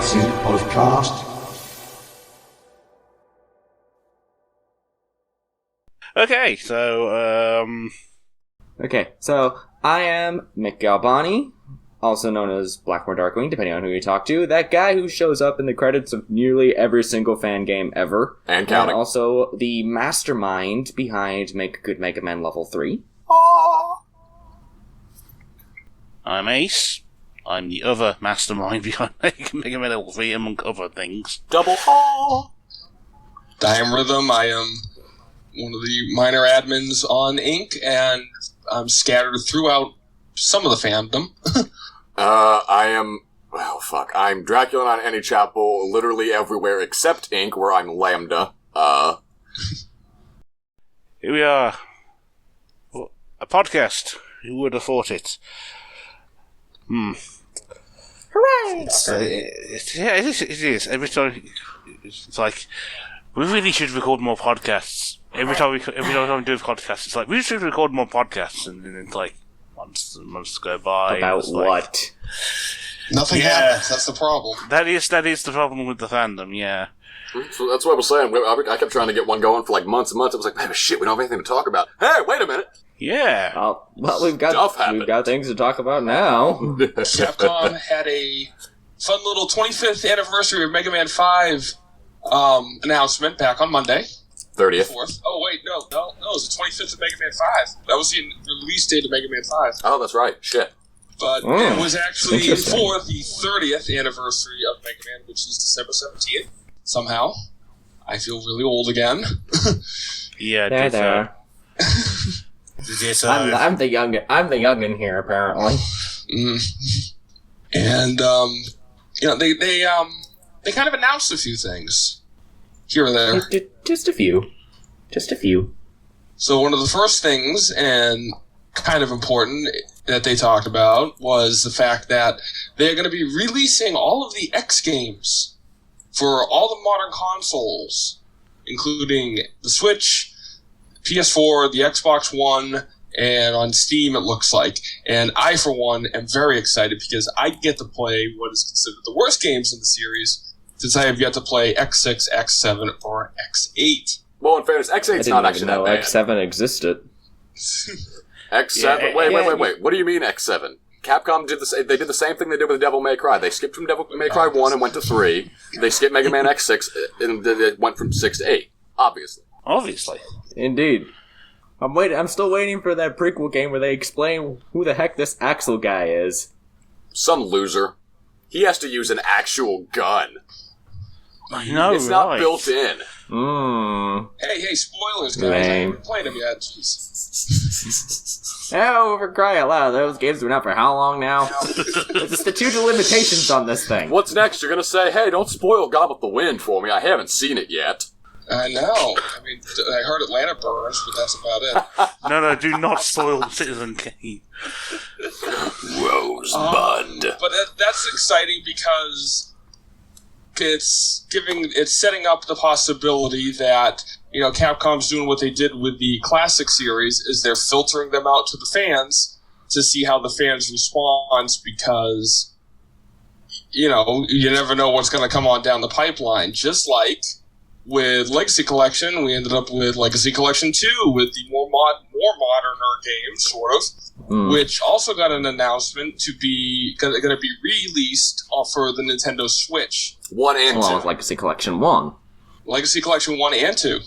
Sprites podcast. Okay, so I am Mick Galbani, also known as Blackmore Darkwing, depending on who you talk to. That guy who shows up in the credits of nearly every single fan game ever. And counting. And also the mastermind behind Make a Good Mega Man Level 3. Aww. I'm Ace. I'm the other mastermind behind Mega Man Level 3, among other things. Double haw. I am Rhythm. I am one of the minor admins on Inc., and I'm scattered throughout some of the fandom. I'm Dracula on Any Chapel, literally everywhere except Inc., where I'm Lambda. Here we are. A podcast. Who would have thought it? Hooray! It is. Every time, it's like, we really should record more podcasts. Every time we do a podcast, it's like, we should record more podcasts, and then it's like, months and months go by. About what? Like, Nothing happens. That's the problem. That is the problem with the fandom, yeah. So that's what I was saying. I kept trying to get one going for like months and months. I was like, man, shit, we don't have anything to talk about. Hey, wait a minute. Yeah. Well, we've got things to talk about now. Capcom had a fun little 25th anniversary of Mega Man 5 announcement back on Monday. 30th. 4th. Oh, wait, no, it was the 25th of Mega Man 5. That was the release date of Mega Man 5. Oh, that's right. Shit. But it was actually for the 30th anniversary of Mega Man, which is December 17th. Somehow. I feel really old again. Yeah, There. I'm the youngin here, apparently. And they kind of announced a few things here and there. Just a few. So one of the first things, and kind of important, that they talked about was the fact that they're going to be releasing all of the X games for all the modern consoles, including the Switch, PS4, the Xbox One, and on Steam, it looks like. And I, for one, am very excited because I get to play what is considered the worst games in the series, since I have yet to play X6, X7, or X8. Well, in fairness, X8's not actually that bad. X7 existed. X7? Yeah, wait. What do you mean X7? Capcom did they did the same thing they did with Devil May Cry. They skipped from Devil May Cry 1 and went to 3. They skipped Mega Man X6 and they went from 6 to 8. Obviously. Indeed. I'm still waiting for that prequel game where they explain who the heck this Axel guy is. Some loser. He has to use an actual gun. I know, it's not built in. Hey, spoilers, guys. I haven't played them yet. Oh, for crying out loud, those games have been out for how long now? There's a statute of limitations on this thing. What's next? You're gonna say, hey, don't spoil Gone with the Wind for me. I haven't seen it yet. I know. I mean, I heard Atlanta burns, but that's about it. No, do not spoil Citizen Kane. Rosebud. But that's exciting because it's setting up the possibility that, Capcom's doing what they did with the classic series, is they're filtering them out to the fans to see how the fans respond, because, you never know what's going to come on down the pipeline. Just like with Legacy Collection, we ended up with Legacy Collection 2 with the more moderner games, sort of, which also got an announcement to be going to be released for the Nintendo Switch. 1 and 2. Along with Legacy Collection 1. Legacy Collection 1 and 2.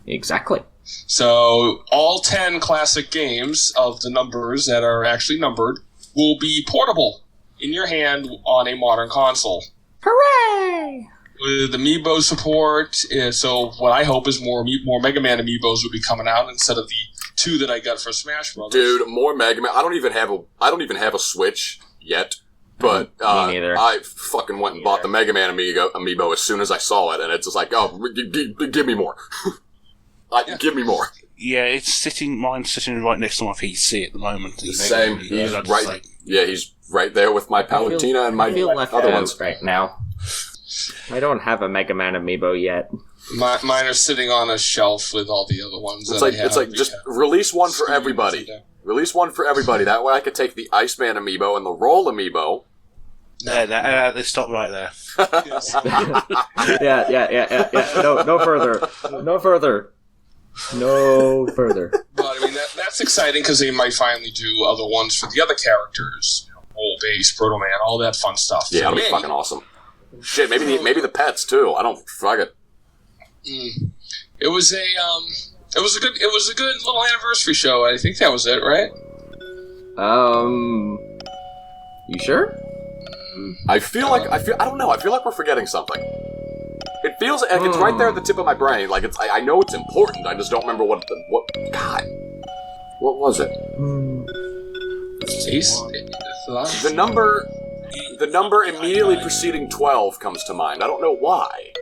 Exactly. So all 10 classic games of the numbers that are actually numbered will be portable in your hand on a modern console. Hooray! With Amiibo support, so what I hope is more Mega Man Amiibos will be coming out instead of the 2 that I got for Smash Brothers. Dude, more Mega Man. I don't even have a Switch yet, but me neither. I fucking went and bought the Mega Man Amiibo as soon as I saw it, and it's just like, oh, give me more. Give me more. Yeah, mine's sitting right next to my PC at the moment. Same. He's right. He's right there with my Palutena and my other ones right now. I don't have a Mega Man Amiibo yet. Mine are sitting on a shelf with all the other ones. It's like just release one for everybody. Release one for everybody. That way I could take the Iceman Amiibo and the Roll Amiibo They stop right there. Yes. Yeah. No further. But I mean, that's exciting because they might finally do other ones for the other characters. Old Base, Proto Man, all that fun stuff. Yeah, that'll be fucking awesome. Shit, maybe the pets too. I don't fuck it. It was a good little anniversary show. I think that was it, right? You sure? I don't know. I feel like we're forgetting something. It feels like it's right there at the tip of my brain. Like I know it's important. I just don't remember what. What was it? The number immediately preceding 12 comes to mind. I don't know why.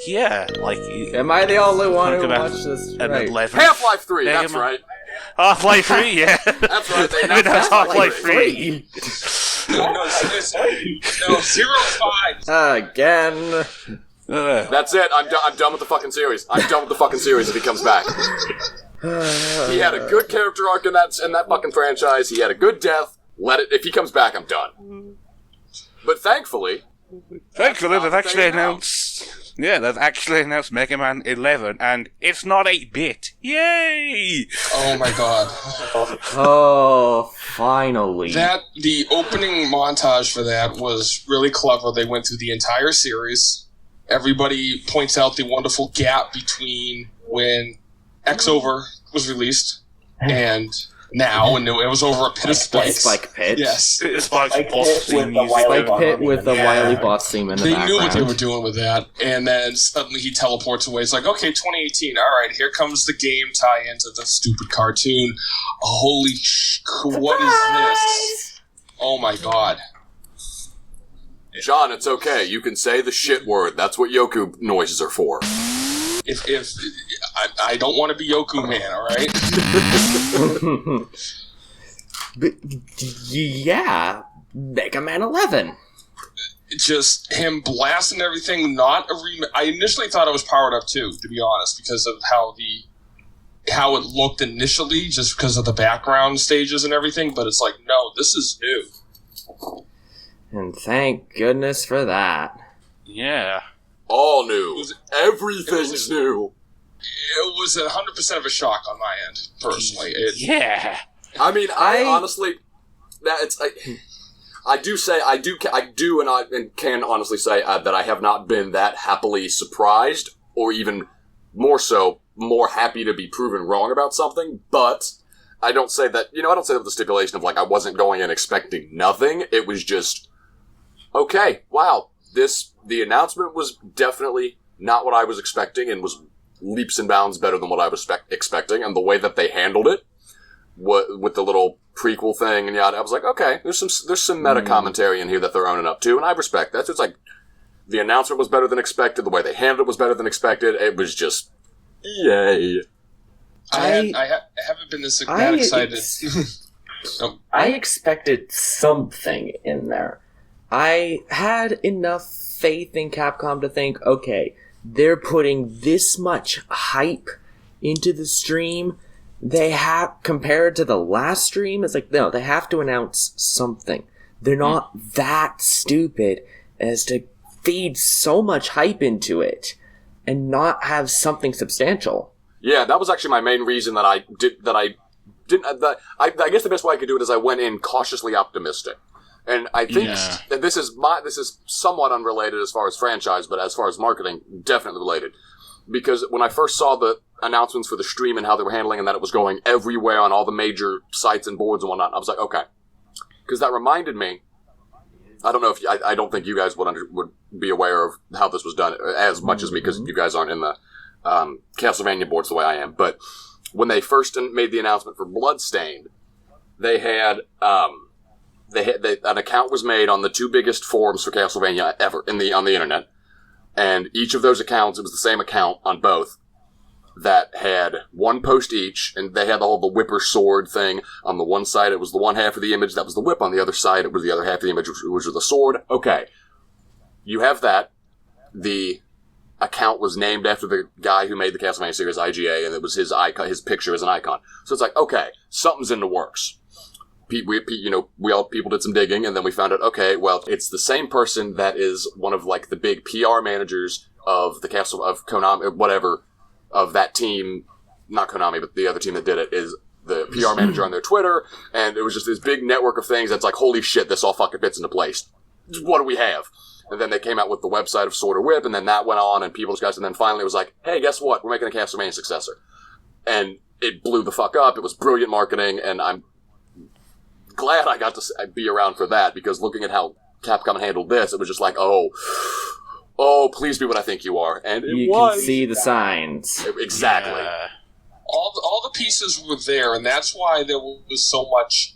Yeah, like... Am I the only one who watched this? Right. Half-Life 3, that's right. Half-Life 3, yeah. That's right, they announced Half-Life 3. No, 05. Again. That's it, I'm done with the fucking series. I'm done with the fucking series if he comes back. He had a good character arc in that fucking franchise. He had a good death. If he comes back, I'm done. But thankfully, they've actually announced... Yeah, they've actually announced Mega Man 11, and it's not 8-bit. Yay! Oh my god. Oh, finally. The opening montage for that was really clever. They went through the entire series. Everybody points out the wonderful gap between when X-Over was released and now, and it was over a pit of spikes. Spike Pit. Yes. Spike Pit with the Wily Boss theme in the background. They knew what they were doing with that, and then suddenly he teleports away. It's like, okay, 2018, alright, here comes the game tie-in to the stupid cartoon. Holy what is this? Oh my god. John, it's okay. You can say the shit word. That's what Yoku noises are for. If I don't want to be Yoku Man, alright? But, yeah, Mega Man 11. Just him blasting everything, not a remake. I initially thought it was powered up too, to be honest, because of how it looked initially, just because of the background stages and everything, but it's like, no, this is new. And thank goodness for that. Yeah. All new. Everything's new. It was 100% of a shock on my end, personally. Yeah. I mean, I honestly, I can honestly say that I have not been that happily surprised, or even more so, more happy to be proven wrong about something. But I don't say that. I don't say that with the stipulation of like I wasn't going in expecting nothing. It was just okay. Wow, the announcement was definitely not what I was expecting, and was leaps and bounds better than what I was expecting, and the way that they handled it. With the little prequel thing and yada, I was like, okay, there's some meta commentary in here that they're owning up to, and I respect that. So it's like, the announcement was better than expected, the way they handled it was better than expected, it was just, yay. I haven't been that excited. I expected something in there. I had enough faith in Capcom to think, okay, they're putting this much hype into the stream. They have, compared to the last stream, it's like, no, they have to announce something. They're not that stupid as to feed so much hype into it and not have something substantial. Yeah, that was actually my main reason that I guess the best way I could do it is I went in cautiously optimistic. And I think that this is somewhat unrelated as far as franchise, but as far as marketing, definitely related. Because when I first saw the announcements for the stream and how they were handling and that it was going everywhere on all the major sites and boards and whatnot, I was like, okay. Because that reminded me, I don't know if, I don't think you guys would be aware of how this was done as much as me, because you guys aren't in the Castlevania boards the way I am. But when they first made the announcement for Bloodstained, they had, an account was made on the two biggest forums for Castlevania ever on the internet. And each of those accounts, it was the same account on both, that had one post each, and they had the whipper sword thing. On the one side, it was the one half of the image, that was the whip. On the other side, it was the other half of the image, which was the sword. Okay. You have that. The account was named after the guy who made the Castlevania series, IGA, and it was his icon, his picture as an icon. So it's like, okay, something's in the works. people did some digging, and then we found out, okay, well, it's the same person that is one of, like, the big PR managers of the castle of Konami, whatever, of that team, not Konami, but the other team that did it, is the PR manager on their Twitter, and it was just this big network of things that's like, holy shit, this all fucking fits into place. What do we have? And then they came out with the website of Sword or Whip, and then that went on, and people discussed, and then finally it was like, hey, guess what? We're making a Castlevania successor. And it blew the fuck up. It was brilliant marketing, and I'm glad I got to be around for that, because looking at how Capcom handled this, it was just like, oh, please be what I think you are. And it was. You can see the signs. Exactly. Yeah. All the pieces were there, and that's why there was so much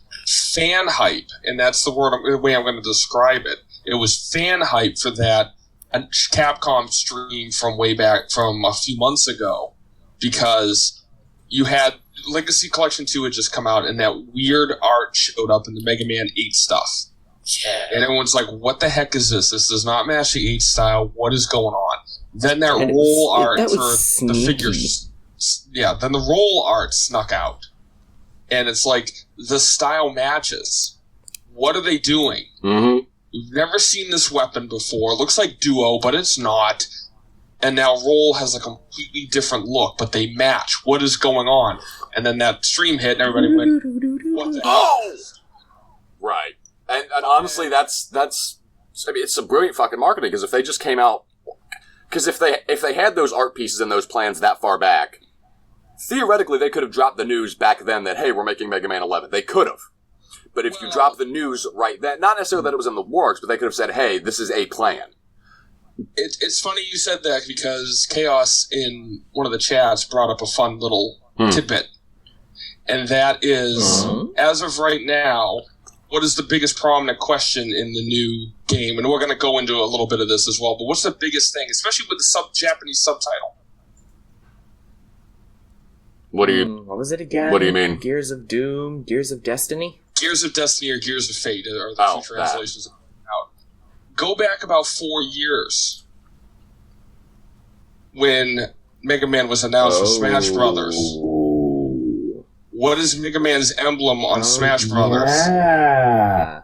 fan hype, and that's the way I'm going to describe it. It was fan hype for that Capcom stream from way back from a few months ago, because you had Legacy Collection 2 had just come out, and that weird art showed up in the Mega Man 8 stuff. Yeah. And everyone's like, what the heck is this? This does not match the 8 style. What is going on? Then that roll art for the figures. Yeah, then the roll art snuck out. And it's like, the style matches. What are they doing? Mm-hmm. We've never seen this weapon before. It looks like Duo, but it's not. And now Roll has a completely different look, but they match. What is going on? And then that stream hit, and everybody went, what the hell? Right. And honestly, that's I mean, it's some brilliant fucking marketing, because if they just came out... Because if they had those art pieces and those plans that far back, theoretically they could have dropped the news back then that, hey, we're making Mega Man 11. They could have. But if you drop the news right then, not necessarily that it was in the works, but they could have said, hey, this is a plan. It's funny you said that, because Chaos in one of the chats brought up a fun little tidbit. And that is, as of right now, what is the biggest prominent question in the new game? And we're going to go into a little bit of this as well, but what's the biggest thing, especially with the Japanese subtitle? What was it again? What do you mean? Gears of Doom? Gears of Destiny? Gears of Destiny or Gears of Fate are the two translations out. Go back about 4 years when Mega Man was announced for Smash Brothers. What is Mega Man's emblem on Smash Brothers? Yeah.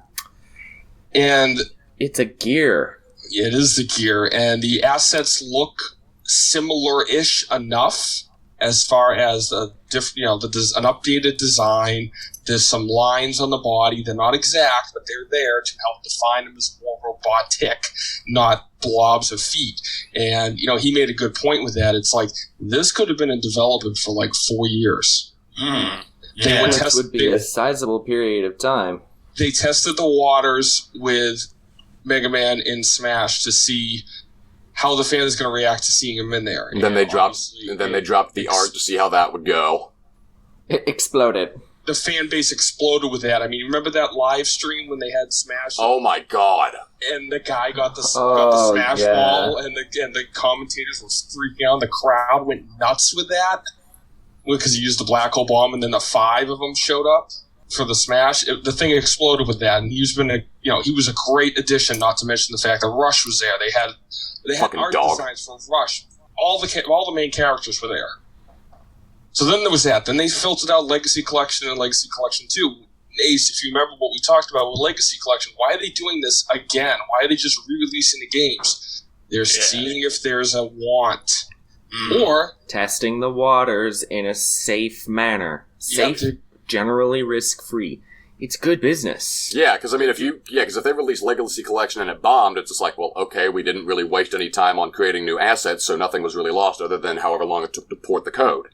And it's a gear. It is the gear, and the assets look similar-ish enough as far as an updated design. There's some lines on the body. They're not exact, but they're there to help define them as more robotic, not blobs of feet. And, he made a good point with that. It's like, this could have been in development for like 4 years. Yeah, which would be a sizable period of time. They tested the waters with Mega Man in Smash to see how the fan is going to react to seeing him in there. And then they dropped the art to see how that would go. It exploded. The fan base exploded with that. I mean, remember that live stream when they had Smash? Oh my god! And the guy got the Smash ball, and the commentators were freaking out. The crowd went nuts with that because he used the black hole bomb, and then the 5 of them showed up for the Smash. The thing exploded with that, and he was a great addition. Not to mention the fact that Rush was there. They had art designs for Rush. All the main characters were there. So then there was that. Then they filtered out Legacy Collection and Legacy Collection 2. Ace, if you remember what we talked about with Legacy Collection, why are they doing this again? Why are they just re-releasing the games? They're seeing if there's a want. Or testing the waters in a safe manner. Safe, generally risk-free. It's good business. Yeah, because if they released Legacy Collection and it bombed, it's just like, well, okay, we didn't really waste any time on creating new assets, so nothing was really lost other than however long it took to port the code.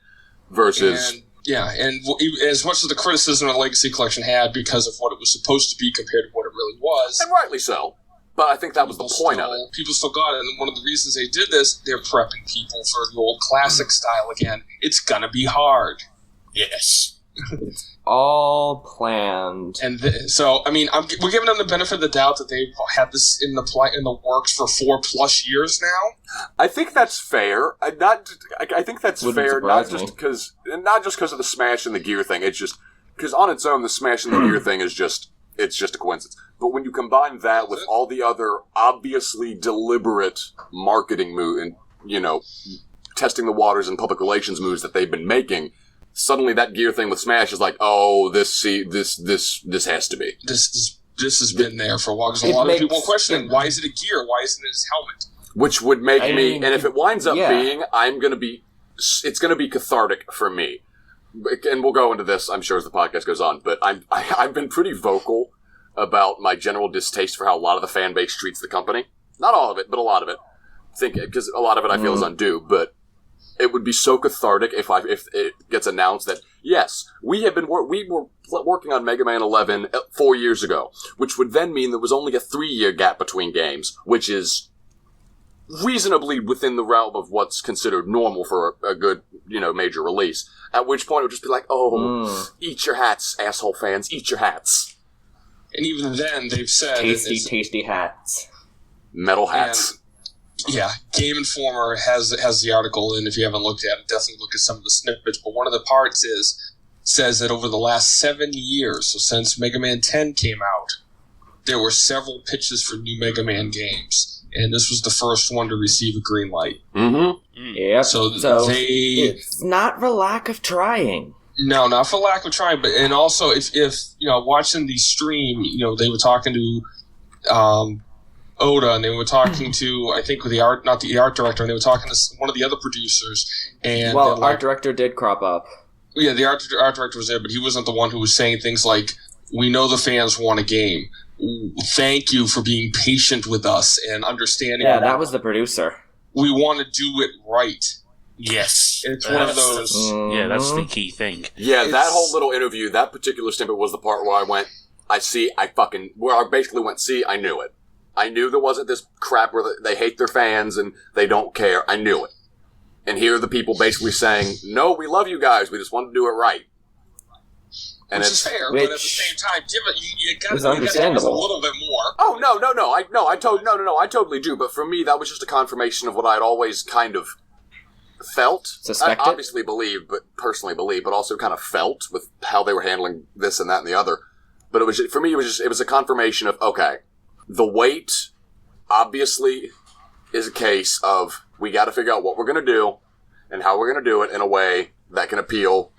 Versus... And as much as the criticism of Legacy Collection had because of what it was supposed to be compared to what it really was... And rightly so. But I think that was the point of it. People still got it, and one of the reasons they did this, they're prepping people for the old classic style again. It's gonna be hard. Yes. It's all planned. And we're giving them the benefit of the doubt that they've had this in the works for 4+ years now. I think that's fair. I think that's fair, not just because of the Smash and the Gear thing. It's just because on its own, the Smash and the Gear thing is just a coincidence. But when you combine that with all the other obviously deliberate marketing move and testing the waters and public relations moves that they've been making, suddenly that gear thing with Smash is like, oh, this has to be. This has been there for a while. Because a lot of people are questioning, why is it a gear? Why isn't it his helmet? Which would make me, and if it winds up being, it's going to be cathartic for me. And we'll go into this, I'm sure, as the podcast goes on, but I've been pretty vocal about my general distaste for how a lot of the fan base treats the company. Not all of it, but a lot of it. Because a lot of it I feel is undue, but it would be so cathartic if it gets announced that, yes, we were working on Mega Man 11 4 years ago, which would then mean there was only a 3-year gap between games, which is reasonably within the realm of what's considered normal for a good, major release. At which point it would just be like, eat your hats, asshole fans, eat your hats. And even then, they've said... Tasty hats. Metal hats. Game Informer has the article, and if you haven't looked at it, definitely look at some of the snippets. But one of the parts says that over the last 7 years, so since Mega Man 10 came out, there were several pitches for new Mega Man games, and this was the first one to receive a green light. Mm-hmm. Yeah. So it's not for lack of trying. No, not for lack of trying, but and also if watching the stream, they were talking to Oda, and they were talking to, I think, not the art director, and they were talking to one of the other producers. And art director did crop up. Yeah, the art director was there, but he wasn't the one who was saying things like, "We know the fans want a game. Thank you for being patient with us and understanding." Yeah, that was the producer. We want to do it right. Yes. It's one of those... Yeah, that's the key thing. Yeah, that whole little interview, that particular snippet was the part where I went, I basically went, see, I knew it. I knew there wasn't this crap where they hate their fans and they don't care. I knew it. And here are the people basically saying, no, we love you guys, we just want to do it right. And which is fair, but at the same time, you got to understandable. a little bit more. Oh, no. I totally do. But for me, that was just a confirmation of what I'd always kind of felt. Suspected? I obviously believed, but also kind of felt with how they were handling this and that and the other. But for me, it was a confirmation of, okay, the wait obviously is a case of we got to figure out what we're going to do and how we're going to do it in a way that can appeal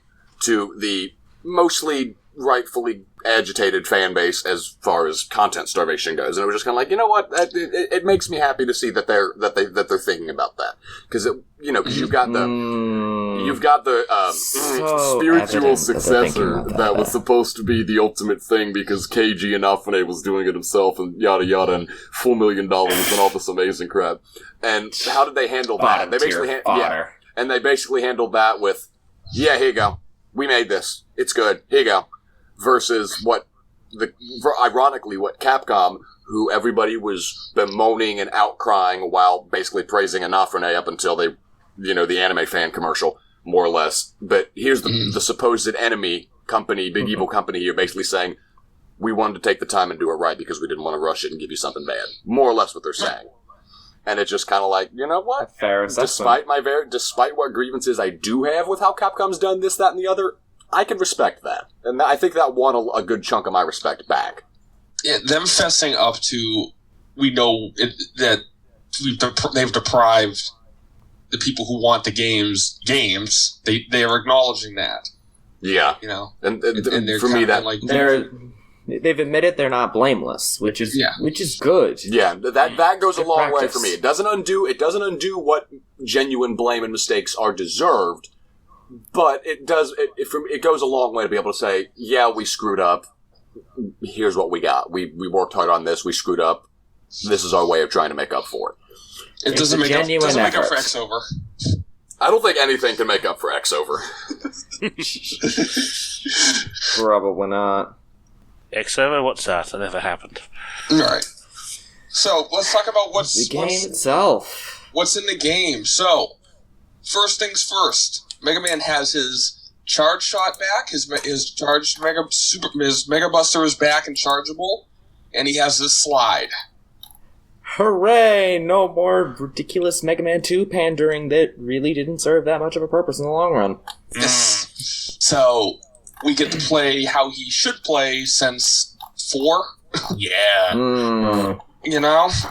to the mostly rightfully agitated fan base as far as content starvation goes. And it was just kind of like, you know what? It makes me happy to see that they're thinking about that. Because you've got the spiritual successor that was supposed to be the ultimate thing because Keiji Inafune was doing it himself and yada yada and $4 million and all this amazing crap. And how did they handle that? They basically handled that with, yeah, here you go. We made this. It's good. Here you go. Versus ironically, what Capcom, who everybody was bemoaning and outcrying while basically praising Inafune up until the anime fan commercial, more or less. But here's the supposed enemy company, big evil company here, basically saying, we wanted to take the time and do it right because we didn't want to rush it and give you something bad. More or less what they're saying. And it's just kind of like, you know what? Fair assessment. Despite what grievances I do have with how Capcom's done this, that, and the other, I can respect that. And I think that won a good chunk of my respect back. Yeah, them fessing up to, we know that they've deprived the people who want the games. They are acknowledging that. Yeah. And for me, that like they've admitted they're not blameless, which is good. Yeah, that goes a long way for me. It doesn't undo what genuine blame and mistakes are deserved, but it goes a long way to be able to say, yeah, we screwed up. Here's what we got. We worked hard on this. We screwed up. This is our way of trying to make up for it. It doesn't make up for X-Over. I don't think anything can make up for X-Over. Probably not. X-Over? What's that? That never happened. Alright. So, let's talk about the game itself. What's in the game. So, first things first. Mega Man has his charge shot back. His Mega Buster is back and chargeable. And he has this slide. Hooray! No more ridiculous Mega Man 2 pandering that really didn't serve that much of a purpose in the long run. So, we get to play how he should play since 4. Yeah.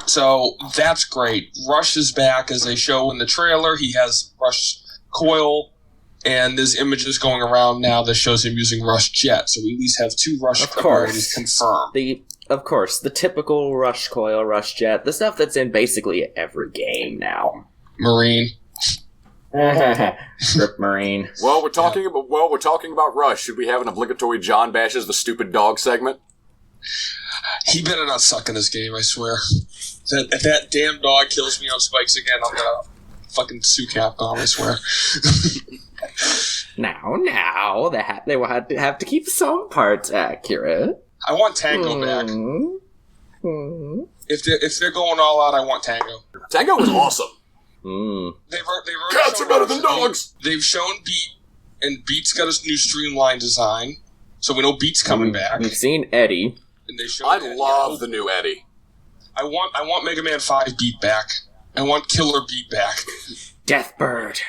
So that's great. Rush is back, as they show in the trailer. He has Rush Coil And there's images going around now that shows him using Rush Jet, so we at least have 2 Rush abilities confirmed. Of course, the typical Rush Coil, Rush Jet, the stuff that's in basically every game now. Marine. Rip Marine. Well, we're talking about Rush. Should we have an obligatory John bashes the stupid dog segment? He better not suck in this game, I swear. If that damn dog kills me on spikes again, I'm gonna fucking sue Capcom, I swear. Now, they will have to keep some parts accurate. I want Tango back. If they're going all out, I want Tango. Tango was awesome. Cats are better than dogs! They've shown Beat, and Beat's got a new streamlined design, so we know Beat's coming back. We've seen Eddie. And they showed I love the new Eddie. I want Mega Man 5 Beat back. I want Killer Beat back. Deathbird.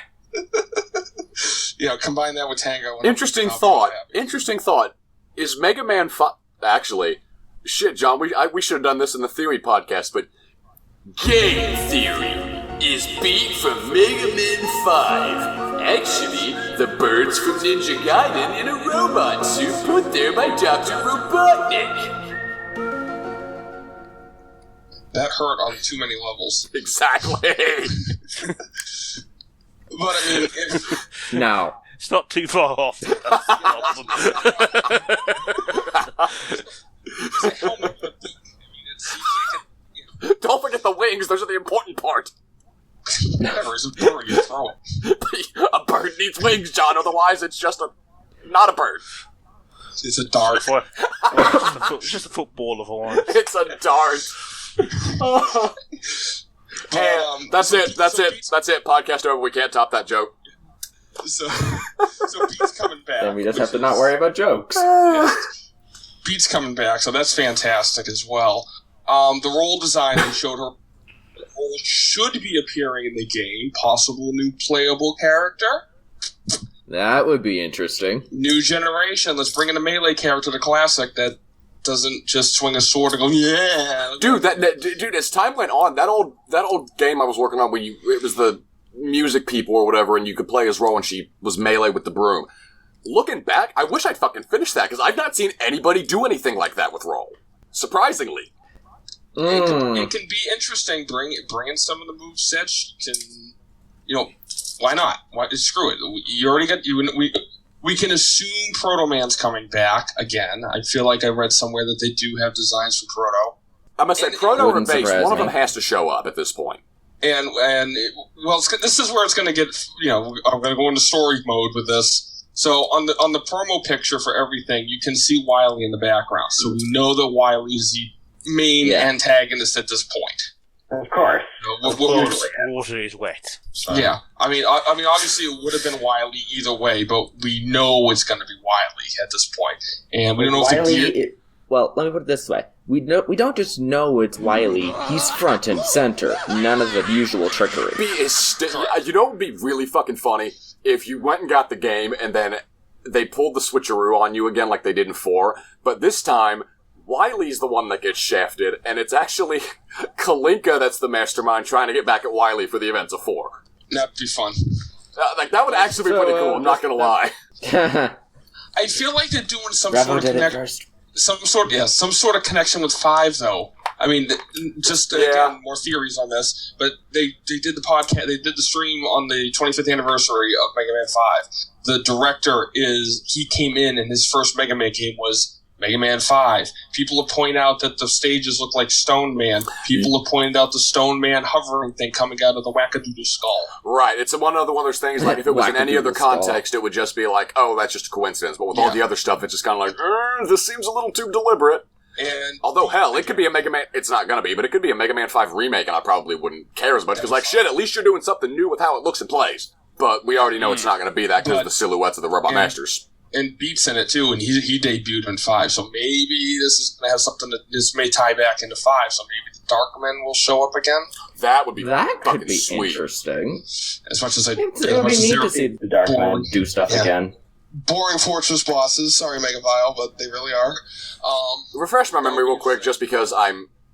Yeah, combine that with Tango. Interesting thought. Is Mega Man 5... Actually, shit, John, we should have done this in the theory podcast, but... Game theory is Beat from Mega Man 5. Actually, the bird's from Ninja Gaiden in a robot suit put there by Dr. Robotnik. That hurt on too many levels. Exactly. But I mean, No. It's not too far off. Don't forget the wings, those are the important part. Whatever, it's a bird, you throw it. A bird needs wings, John, otherwise it's just not a bird. It's a dart. It's just a football of horns. It's a dart. That's it. Podcast over. We can't top that joke. So Beat's coming back. Then we just have to not worry about jokes. Beat's coming back, so that's fantastic as well. The role design, they showed her role should be appearing in the game. Possible new playable character. That would be interesting. New generation. Let's bring in a melee character, the classic, that doesn't just swing a sword and go, yeah. Dude, as time went on, that old game I was working on where it was the music people or whatever, and you could play as Ro and she was melee with the broom. Looking back, I wish I'd fucking finished that, because I've not seen anybody do anything like that with Ro. Surprisingly. It can be interesting, bring in some of the movesets, why not? Screw it. You already got, we can assume Proto Man's coming back again. I feel like I read somewhere that they do have designs for Proto. I must say, Proto or Base, one of them has to show up at this point. And this is where it's going to get, I'm going to go into story mode with this. So on the promo picture for everything, you can see Wily in the background. So we know that Wily is the main antagonist at this point. Of course. Water is wet. So. Yeah. I mean, obviously it would have been Wily either way, but we know it's going to be Wily at this point. And we don't know if well, let me put it this way. We don't just know it's Wily. He's front and center. None of the usual trickery. You know what would be really fucking funny? If you went and got the game and then they pulled the switcheroo on you again like they did in 4, but this time, Wily's the one that gets shafted, and it's actually Kalinka that's the mastermind trying to get back at Wily for the events of 4. That'd be fun. That would actually be pretty cool, I'm not gonna lie. I feel like they're doing some sort of connection. Some sort of connection with 5, though. I mean, again, more theories on this, but they did the podcast, they did the stream on the 25th anniversary of Mega Man 5. The director he came in and his first Mega Man game was Mega Man 5. People have pointed out that the stages look like Stone Man. People have pointed out the Stone Man hovering thing coming out of the Wackadoodle skull. Right, it's one of those things, like, if it was in any other context, it would just be like, oh, that's just a coincidence. But with all the other stuff, it's just kind of like, this seems a little too deliberate. And although, hell, it could be a Mega Man... It's not gonna be, but it could be a Mega Man 5 remake, and I probably wouldn't care as much, because, like, shit, at least you're doing something new with how it looks and plays. But we already know it's not gonna be that, because of the silhouettes of the Robot Masters. And Beat's in it, too, and he debuted in 5, so maybe this is gonna have something this may tie back into 5, so maybe the Darkman will show up again? That would be could be sweet. Interesting. As much as it would be neat to see the Darkman do stuff again. Boring Fortress bosses. Sorry, Megavile, but they really are. Refresh my memory real quick, just because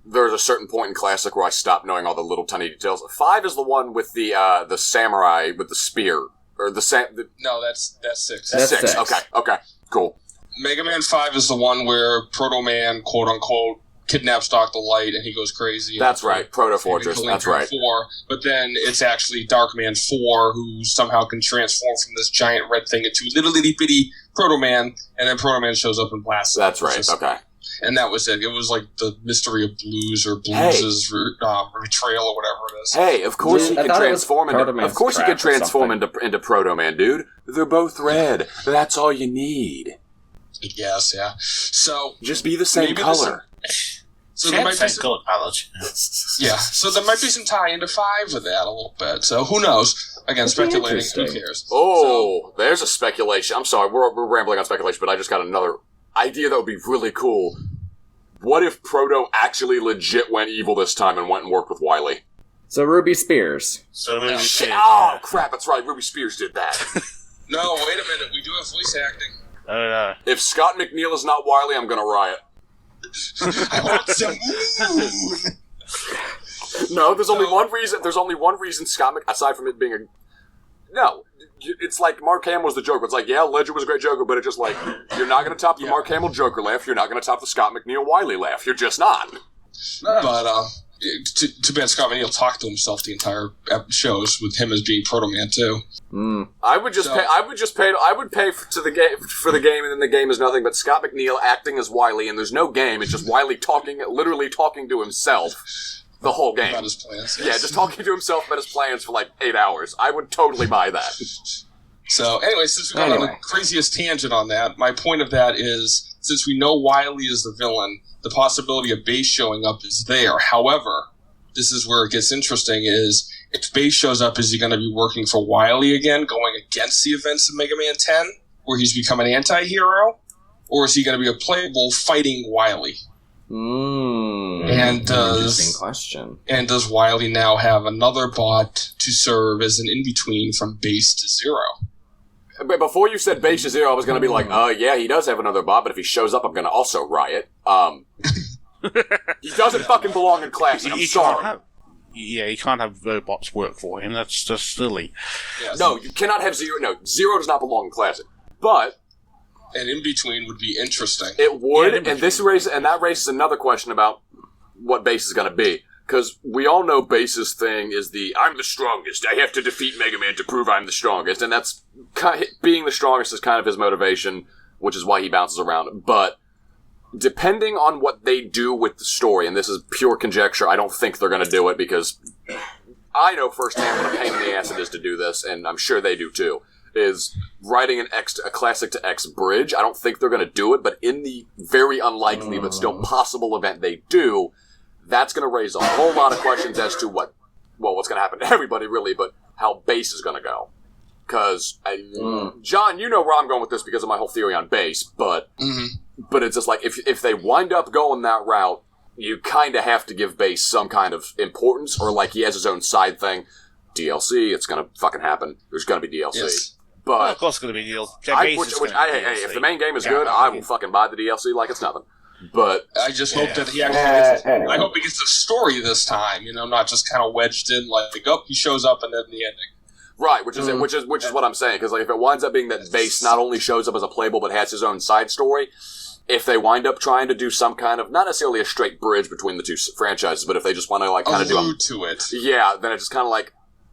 there's a certain point in Classic where I stopped knowing all the little tiny details. 5 is the one with the samurai with the spear, Or the same... No, that's 6. That's 6. 6. Okay, cool. Mega Man 5 is the one where Proto Man, quote-unquote, kidnaps Dr. Light and he goes crazy. That's right, Proto Fortress, that's right. 4, but then it's actually Dark Man 4 who somehow can transform from this giant red thing into little bitty Proto Man, and then Proto Man shows up in Blast. That's right, okay. And that was it. It was like the Mystery of Blues or Blues' Betrayal or whatever it is. Hey, of course he could transform into Proto Man, dude. They're both red. That's all you need. I guess, yeah. So just be the same color. So there might be some color palette. Yeah, so there might be some tie into 5 with that a little bit. So who knows? Again, speculating. Who cares? Oh, there's a speculation. I'm sorry, we're rambling on speculation, but I just got another idea that would be really cool. What if Proto actually legit went evil this time and went and worked with Wily? So Ruby Spears. Oh, crap, that's right. Ruby Spears did that. No, wait a minute. We do have voice acting. If Scott McNeil is not Wily, I'm going to riot. I want some moon. No, there's only one reason. There's only one reason Scott aside from it being a... No, it's like Mark Hamill's the Joker. It's like, yeah, Ledger was a great Joker, but it's just like, you're not going to top the Mark Hamill Joker laugh. You're not going to top the Scott McNeil Wily laugh. You're just not. But, too bad Scott McNeil talked to himself the entire shows with him as being Proto Man too. I would pay for the game, and then the game is nothing but Scott McNeil acting as Wily, and there's no game. It's just Wily literally talking to himself the whole game. About his plans. Yeah, just talking to himself about his plans for like 8 hours. I would totally buy that. So anyway, since we got on the craziest tangent on that, my point of that is, since we know Wily is the villain, the possibility of Base showing up is there. However, this is where it gets interesting, is if Base shows up, is he going to be working for Wily again, going against the events of Mega Man 10, where he's become an anti-hero? Or is he going to be a playable fighting Wily? Interesting question. And does Wily now have another bot to serve as an in-between from Base to Zero? But before you said Base to Zero, I was going to be like, yeah, he does have another bot, but if he shows up, I'm going to also riot. He doesn't fucking belong in Classic. I'm sorry. He can't have robots work for him. That's just silly. Yes. No, you cannot have Zero. No, Zero does not belong in Classic. But an in-between would be interesting. It would, and that raises another question about what Base is going to be. Because we all know Base's thing is I'm the strongest. I have to defeat Mega Man to prove I'm the strongest. And that's being the strongest is kind of his motivation, which is why he bounces around. But depending on what they do with the story, and this is pure conjecture, I don't think they're going to do it because I know firsthand what a pain in the ass it is to do this, and I'm sure they do too, is writing a Classic to X bridge. I don't think they're going to do it, but in the very unlikely but still possible event they do, that's going to raise a whole lot of questions as to what's going to happen to everybody, really, but how Base is going to go. Because, John, you know where I'm going with this because of my whole theory on Base, but it's just like, if they wind up going that route, you kind of have to give Base some kind of importance, or like he has his own side thing. DLC, it's going to fucking happen. There's going to be DLC. Yes. But of course it's going to be DLC. If the main game is good, I will fucking buy the DLC like it's nothing. But I just hope that he actually gets. I hope he gets the story this time. Not just kind of wedged in like, he shows up and then the ending. Right, which is what I'm saying. Because like, if it winds up being that Base not only shows up as a playable but has his own side story, if they wind up trying to do some kind of, not necessarily a straight bridge between the two franchises, but if they just want to like kind of allude to it, yeah, then it's just kind of like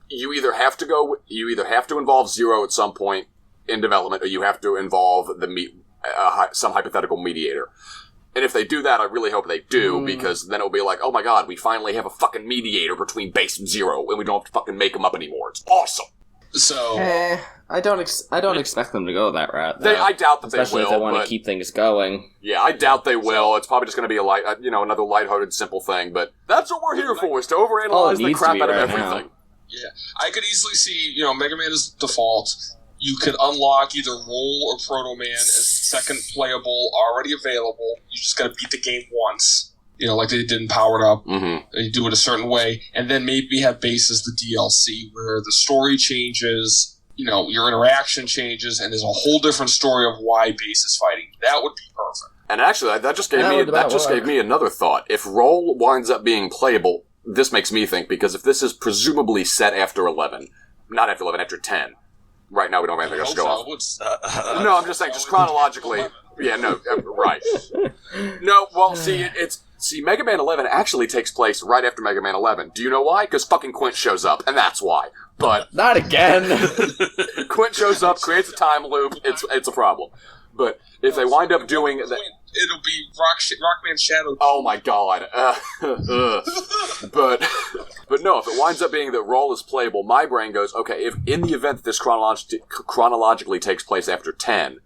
you either have to involve Zero at some point in development, or you have to involve some hypothetical mediator. And if they do that, I really hope they do, because then it'll be like, oh my god, we finally have a fucking mediator between Base and Zero, and we don't have to fucking make them up anymore. It's awesome. So I don't expect them to go that route. I doubt that they will. Especially if they want to keep things going. Yeah, I doubt they will. It's probably just going to be another lighthearted, simple thing. But that's what we're here for: is to overanalyze the crap out of everything. Now. Yeah, I could easily see Mega Man is default. You could unlock either Roll or Proto Man as a second playable, already available. You just got to beat the game once. Like they did in Powered Up. Mm-hmm. You do it a certain way. And then maybe have Base as the DLC, where the story changes, your interaction changes, and there's a whole different story of why Base is fighting. That would be perfect. And actually, that just gave me another thought. If Roll winds up being playable, this makes me think, because if this is presumably set after 11, not after 11, after 10, Right now, we don't have anything else to go off. off. No, I'm just saying, just chronologically. Yeah, no, right. No, well, see, Mega Man 11 actually takes place right after Mega Man 11. Do you know why? Because fucking Quint shows up, and that's why. But Not again. Quint shows up, creates a time loop. It's a problem. But if they wind up doing that, it'll be Rockman Shadow. oh my god. But no, if it winds up being that Roll is playable, my brain goes, okay, if in the event that this chronologically takes place after 10,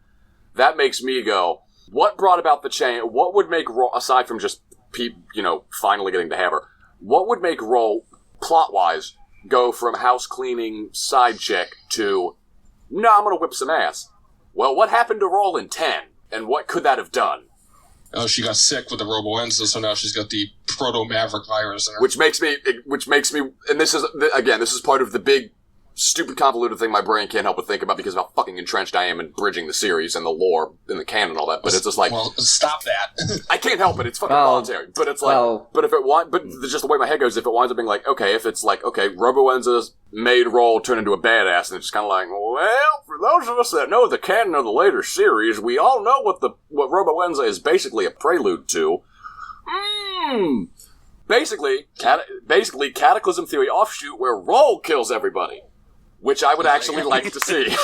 that makes me go, what brought about the change? What would make Roll, aside from just finally getting to Hammer, what would make Roll, plot-wise, go from house cleaning side chick to, no, I'm gonna whip some ass? Well, what happened to Roll in 10? And what could that have done? Oh, she got sick with the Robo-Enza, so now she's got the Proto-Maverick virus in her. Which makes me, and this is part of the big, stupid, convoluted thing my brain can't help but think about because of how fucking entrenched I am in bridging the series and the lore and the canon and all that. But it's just like, well, stop that. I can't help it. It's fucking voluntary. But it's like, but just the way my head goes, if it winds up being like, okay, if it's like, okay, Robo-Enza's made Roll turn into a badass, and it's kind of like, well, for those of us that know the canon of the later series, we all know what Robo-Enza is basically a prelude to. Basically, Cataclysm Theory offshoot where Roll kills everybody. Which I would actually like to see.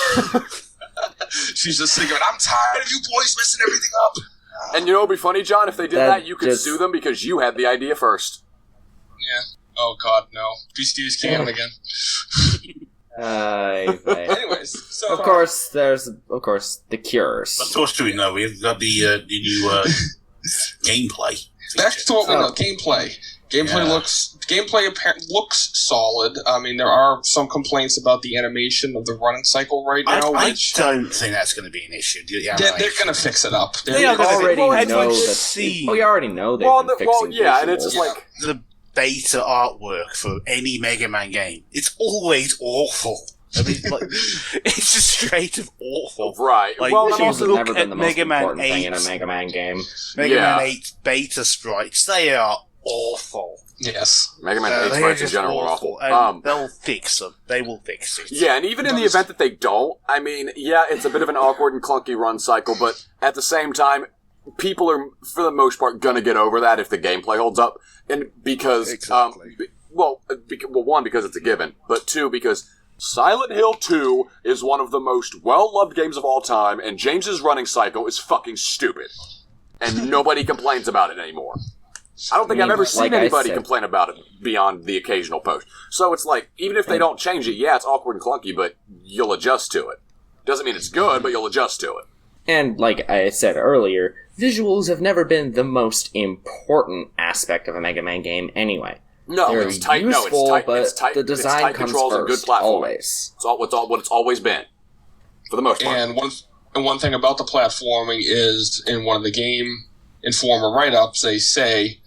She's just thinking, I'm tired of you boys messing everything up. And you know what would be funny, John? If they did that, you could sue them because you had the idea first. Yeah. Oh, God, no. BCD's canon again. Anyways, so... Of course, there's, the cures. What source do we know? We've got the new gameplay. Back to what we know. Gameplay. Gameplay looks solid. I mean, there are some complaints about the animation of the running cycle right now. I don't think that's going to be an issue. They're going to fix it up. We already know they've been fixing yeah, and it's just like the beta artwork for any Mega Man game. It's always awful. I mean, like, it's just straight of awful. Right. Like, well, also never look been at the most Mega Man important 8. thing in a Mega Man game. Mega Man 8 beta sprites, they are awful. Yes. Mega Man 8 sprites in general are awful. And they'll fix them. They will fix it. Yeah, and even in the event that they don't, I mean, yeah, it's a bit of an awkward and clunky run cycle, but at the same time, people are, for the most part, gonna get over that if the gameplay holds up. And because, one, because it's a given, but two, because Silent Hill 2 is one of the most well-loved games of all time, and James's running cycle is fucking stupid. And nobody complains about it anymore. I don't think I've ever seen anybody complain about it beyond the occasional post. So it's like, even if they don't change it, yeah, it's awkward and clunky, but you'll adjust to it. Doesn't mean it's good, but you'll adjust to it. And like I said earlier, visuals have never been the most important aspect of a Mega Man game anyway. No, They're it's tight. Useful, It's tight. The design it's tight comes controls first, and good platforming. always. It's what it's always been, for the most part. And one thing about the platforming is, in one of the Game Informer write-ups, they say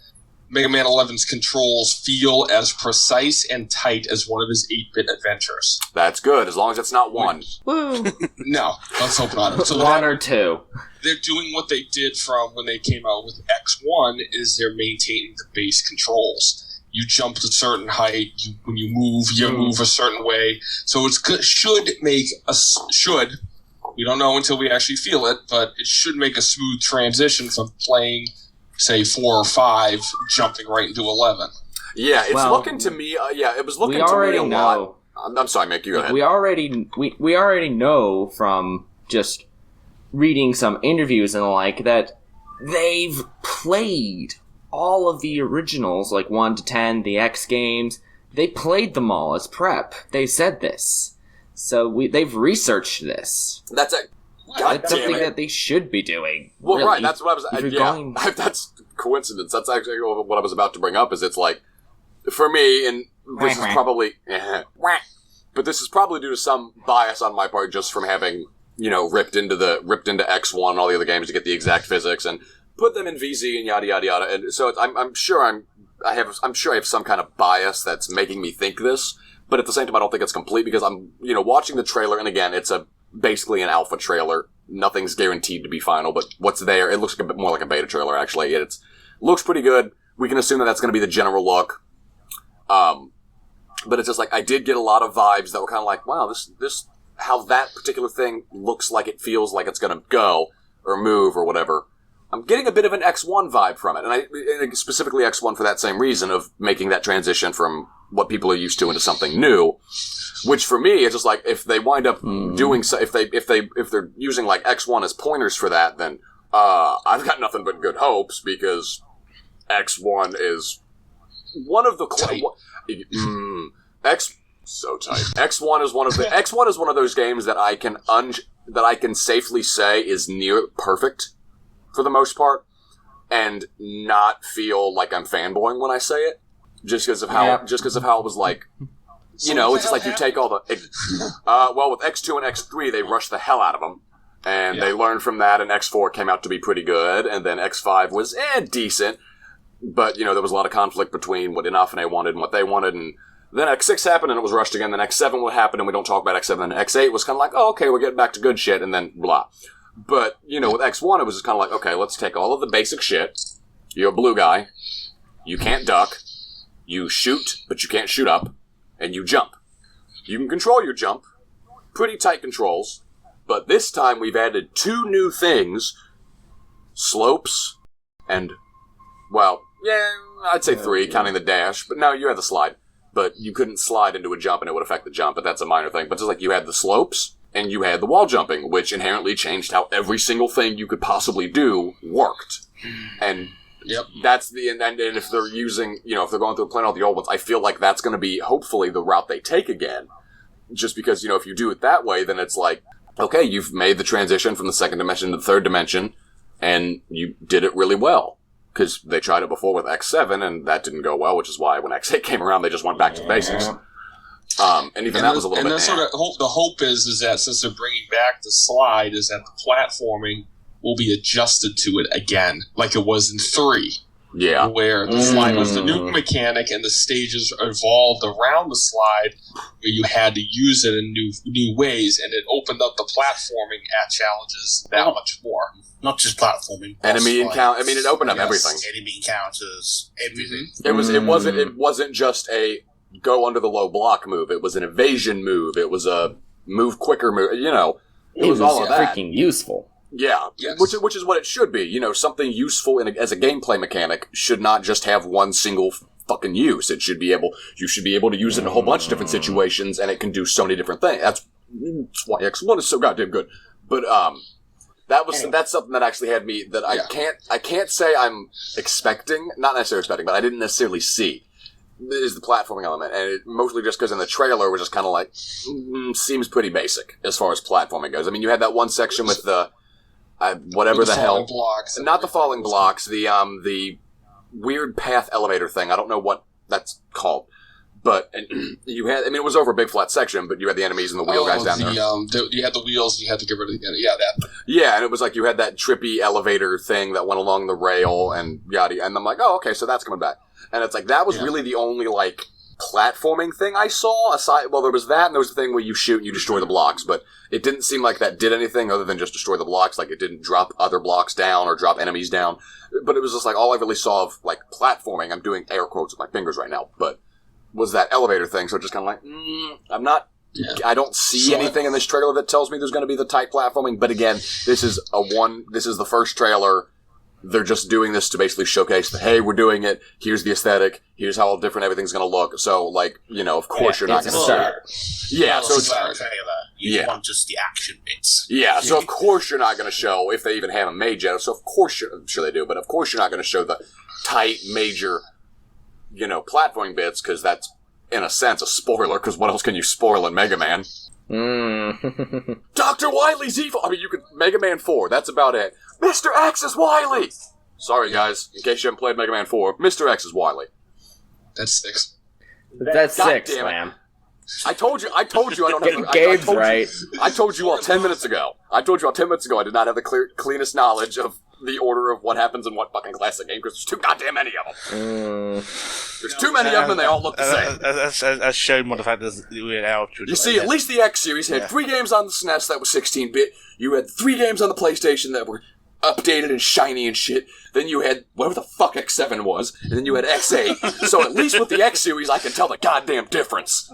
Mega Man 11's controls feel as precise and tight as one of his 8-bit adventures. That's good, as long as it's not one. Woo! No, let's hope not. So one or two. They're doing what they did from when they came out with X1, is they're maintaining the base controls. You jump to a certain height. When you move a certain way. So it should. We don't know until we actually feel it, but it should make a smooth transition from playing, say, 4 or 5, jumping right into 11. Yeah, it's looking to me. It was looking to me a lot. I'm sorry, Mick. You go ahead. We already know from just reading some interviews and the like that they've played all of the originals, like 1 to 10, the X games. They played them all as prep. They said this. So they've researched this. That's something that they should be doing. Well, really. right, that's what I was... that's coincidence. That's actually what I was about to bring up, is it's like, for me, and this is probably... but this is probably due to some bias on my part, just from having, ripped into X1 and all the other games to get the exact physics, and put them in VZ and yada yada yada. And so I'm sure I have some kind of bias that's making me think this, but at the same time I don't think it's complete, because I'm watching the trailer, and again, it's basically an alpha trailer. Nothing's guaranteed to be final, but what's there, it looks like a bit more like a beta trailer actually. It looks pretty good. We can assume that that's going to be the general look. But it's just like, I did get a lot of vibes that were kind of like, wow, this how that particular thing looks like it feels like it's going to go or move or whatever. I'm getting a bit of an X1 vibe from it, and specifically X1 for that same reason of making that transition from what people are used to into something new. Which for me, it's just like if they wind up doing so, if they're using like X1 as pointers for that, then I've got nothing but good hopes because X1 is one of the so tight. X1 is one of those games that I can safely say is near perfect for the most part, and not feel like I'm fanboying when I say it, just because of how it was like. You know, it's just like you take all the... well, with X2 and X3, they rushed the hell out of them. And they learned from that, and X4 came out to be pretty good. And then X5 was, decent. But, you know, there was a lot of conflict between what Inafune wanted and what they wanted. And then X6 happened, and it was rushed again. Then X7 would happen, and we don't talk about X7. And X8 was kind of like, oh, okay, we're getting back to good shit. And then blah. But, you know, with X1, it was just kind of like, okay, let's take all of the basic shit. You're a blue guy. You can't duck. You shoot, but you can't shoot up. And you jump. You can control your jump. Pretty tight controls. But this time we've added 2 new things. Slopes and, well, yeah, I'd say 3, counting the dash. But no, you had the slide. But you couldn't slide into a jump and it would affect the jump, but that's a minor thing. But just like you had the slopes and you had the wall jumping, which inherently changed how every single thing you could possibly do worked. And... Yep. That's and if they're using, you know, if they're going through playing all the old ones, I feel like that's going to be, hopefully, the route they take again. Just because, you know, if you do it that way, then it's like, okay, you've made the transition from the second dimension to the third dimension, and you did it really well. Because they tried it before with X7, and that didn't go well, which is why when X8 came around, they just went back to the basics. And even that was a little bit... And sort of the hope is that since they're bringing back the slide, is that the platforming will be adjusted to it again, like it was in 3. Yeah. Where the slide was the new mechanic and the stages evolved around the slide, where you had to use it in new ways, and it opened up the platforming at challenges that much more. Not just platforming. Enemy encounter. I mean, it opened up everything. Enemy encounters, everything. It wasn't just a go under the low block move. It was an evasion move. It was a move quicker move. You know, it was all of that. Freaking useful. Yeah, yes. which is what it should be. You know, something useful as a gameplay mechanic should not just have one single fucking use. You should be able to use it in a whole bunch of different situations, and it can do so many different things. That's why X1 is so goddamn good. But that's something that actually had me that I can't say I'm expecting, not necessarily expecting, but I didn't necessarily see. Is the platforming element, and it mostly just because in the trailer was just kind of like seems pretty basic as far as platforming goes. I mean, you had that one section with the whatever the hell, blocks, not the falling blocks, the weird path elevator thing. I don't know what that's called, but you had. I mean, it was over a big flat section, but you had the enemies and the wheel guys down there. You had the wheels, and you had to get rid of the that. Yeah, and it was like you had that trippy elevator thing that went along the rail and yada. And I'm like, oh, okay, so that's coming back. And it's like that was really the only like platforming thing I saw. Aside, well, there was that, and there was the thing where you shoot and you destroy the blocks, but it didn't seem like that did anything other than just destroy the blocks. Like it didn't drop other blocks down or drop enemies down. But it was just like all I really saw of like platforming. I'm doing air quotes with my fingers right now, but was that elevator thing. So just kind of like, I'm not. Yeah. I don't see anything in this trailer that tells me there's going to be the tight platforming. But again, this is the first trailer. They're just doing this to basically showcase that, hey, we're doing it. Here's the aesthetic. Here's how different everything's going to look. So, like, you know, of course you're not going to start. Yeah, so it's a trailer. You want just the action bits. Yeah, so of course you're not going to show, if they even haven't made yet. So of course I'm sure they do, but of course you're not going to show the tight, major, you know, platforming bits, because that's, in a sense, a spoiler, because what else can you spoil in Mega Man? Dr. Wily's evil! I mean, you could... Mega Man 4, that's about it. Mr. X is Wily! Sorry, guys, in case you haven't played Mega Man 4, Mr. X is Wily. That's 6. That's 6, man. I told you I don't have... Gabe's right. I told you all 10 minutes ago. I did not have the cleanest knowledge of the order of what happens in what fucking classic game, because there's too goddamn many of them. There's too many of them, and they all look the same. As shown by the fact that we're out. You see, at least the X series had 3 games on the SNES that was 16-bit. You had 3 games on the PlayStation that were updated and shiny and shit. Then you had whatever the fuck X7 was, and then you had X8. So at least with the X series, I can tell the goddamn difference.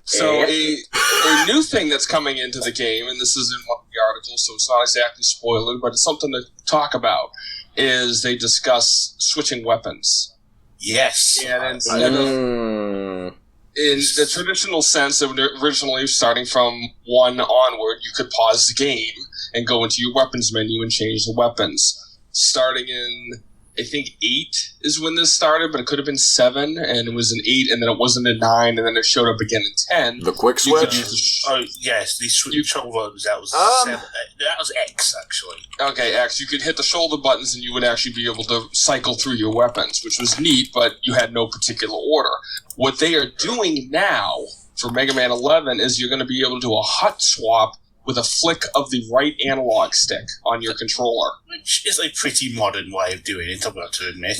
So a new thing that's coming into the game, and this is in one of the articles, so it's not exactly spoiler, but it's something to talk about, is they discuss switching weapons. Yes. And instead of... In the traditional sense of originally starting from 1 onward, you could pause the game and go into your weapons menu and change the weapons. Starting in, I think 8 is when this started, but it could have been 7, and it was an 8, and then it wasn't a 9, and then it showed up again in 10. The quick switch? Oh, yes, the shoulder buttons, that was 7. That was X, actually. Okay, X. You could hit the shoulder buttons, and you would actually be able to cycle through your weapons, which was neat, but you had no particular order. What they are doing now for Mega Man 11 is you're going to be able to do a hot swap with a flick of the right analog stick on your controller. Which is a pretty modern way of doing it, I've got to admit.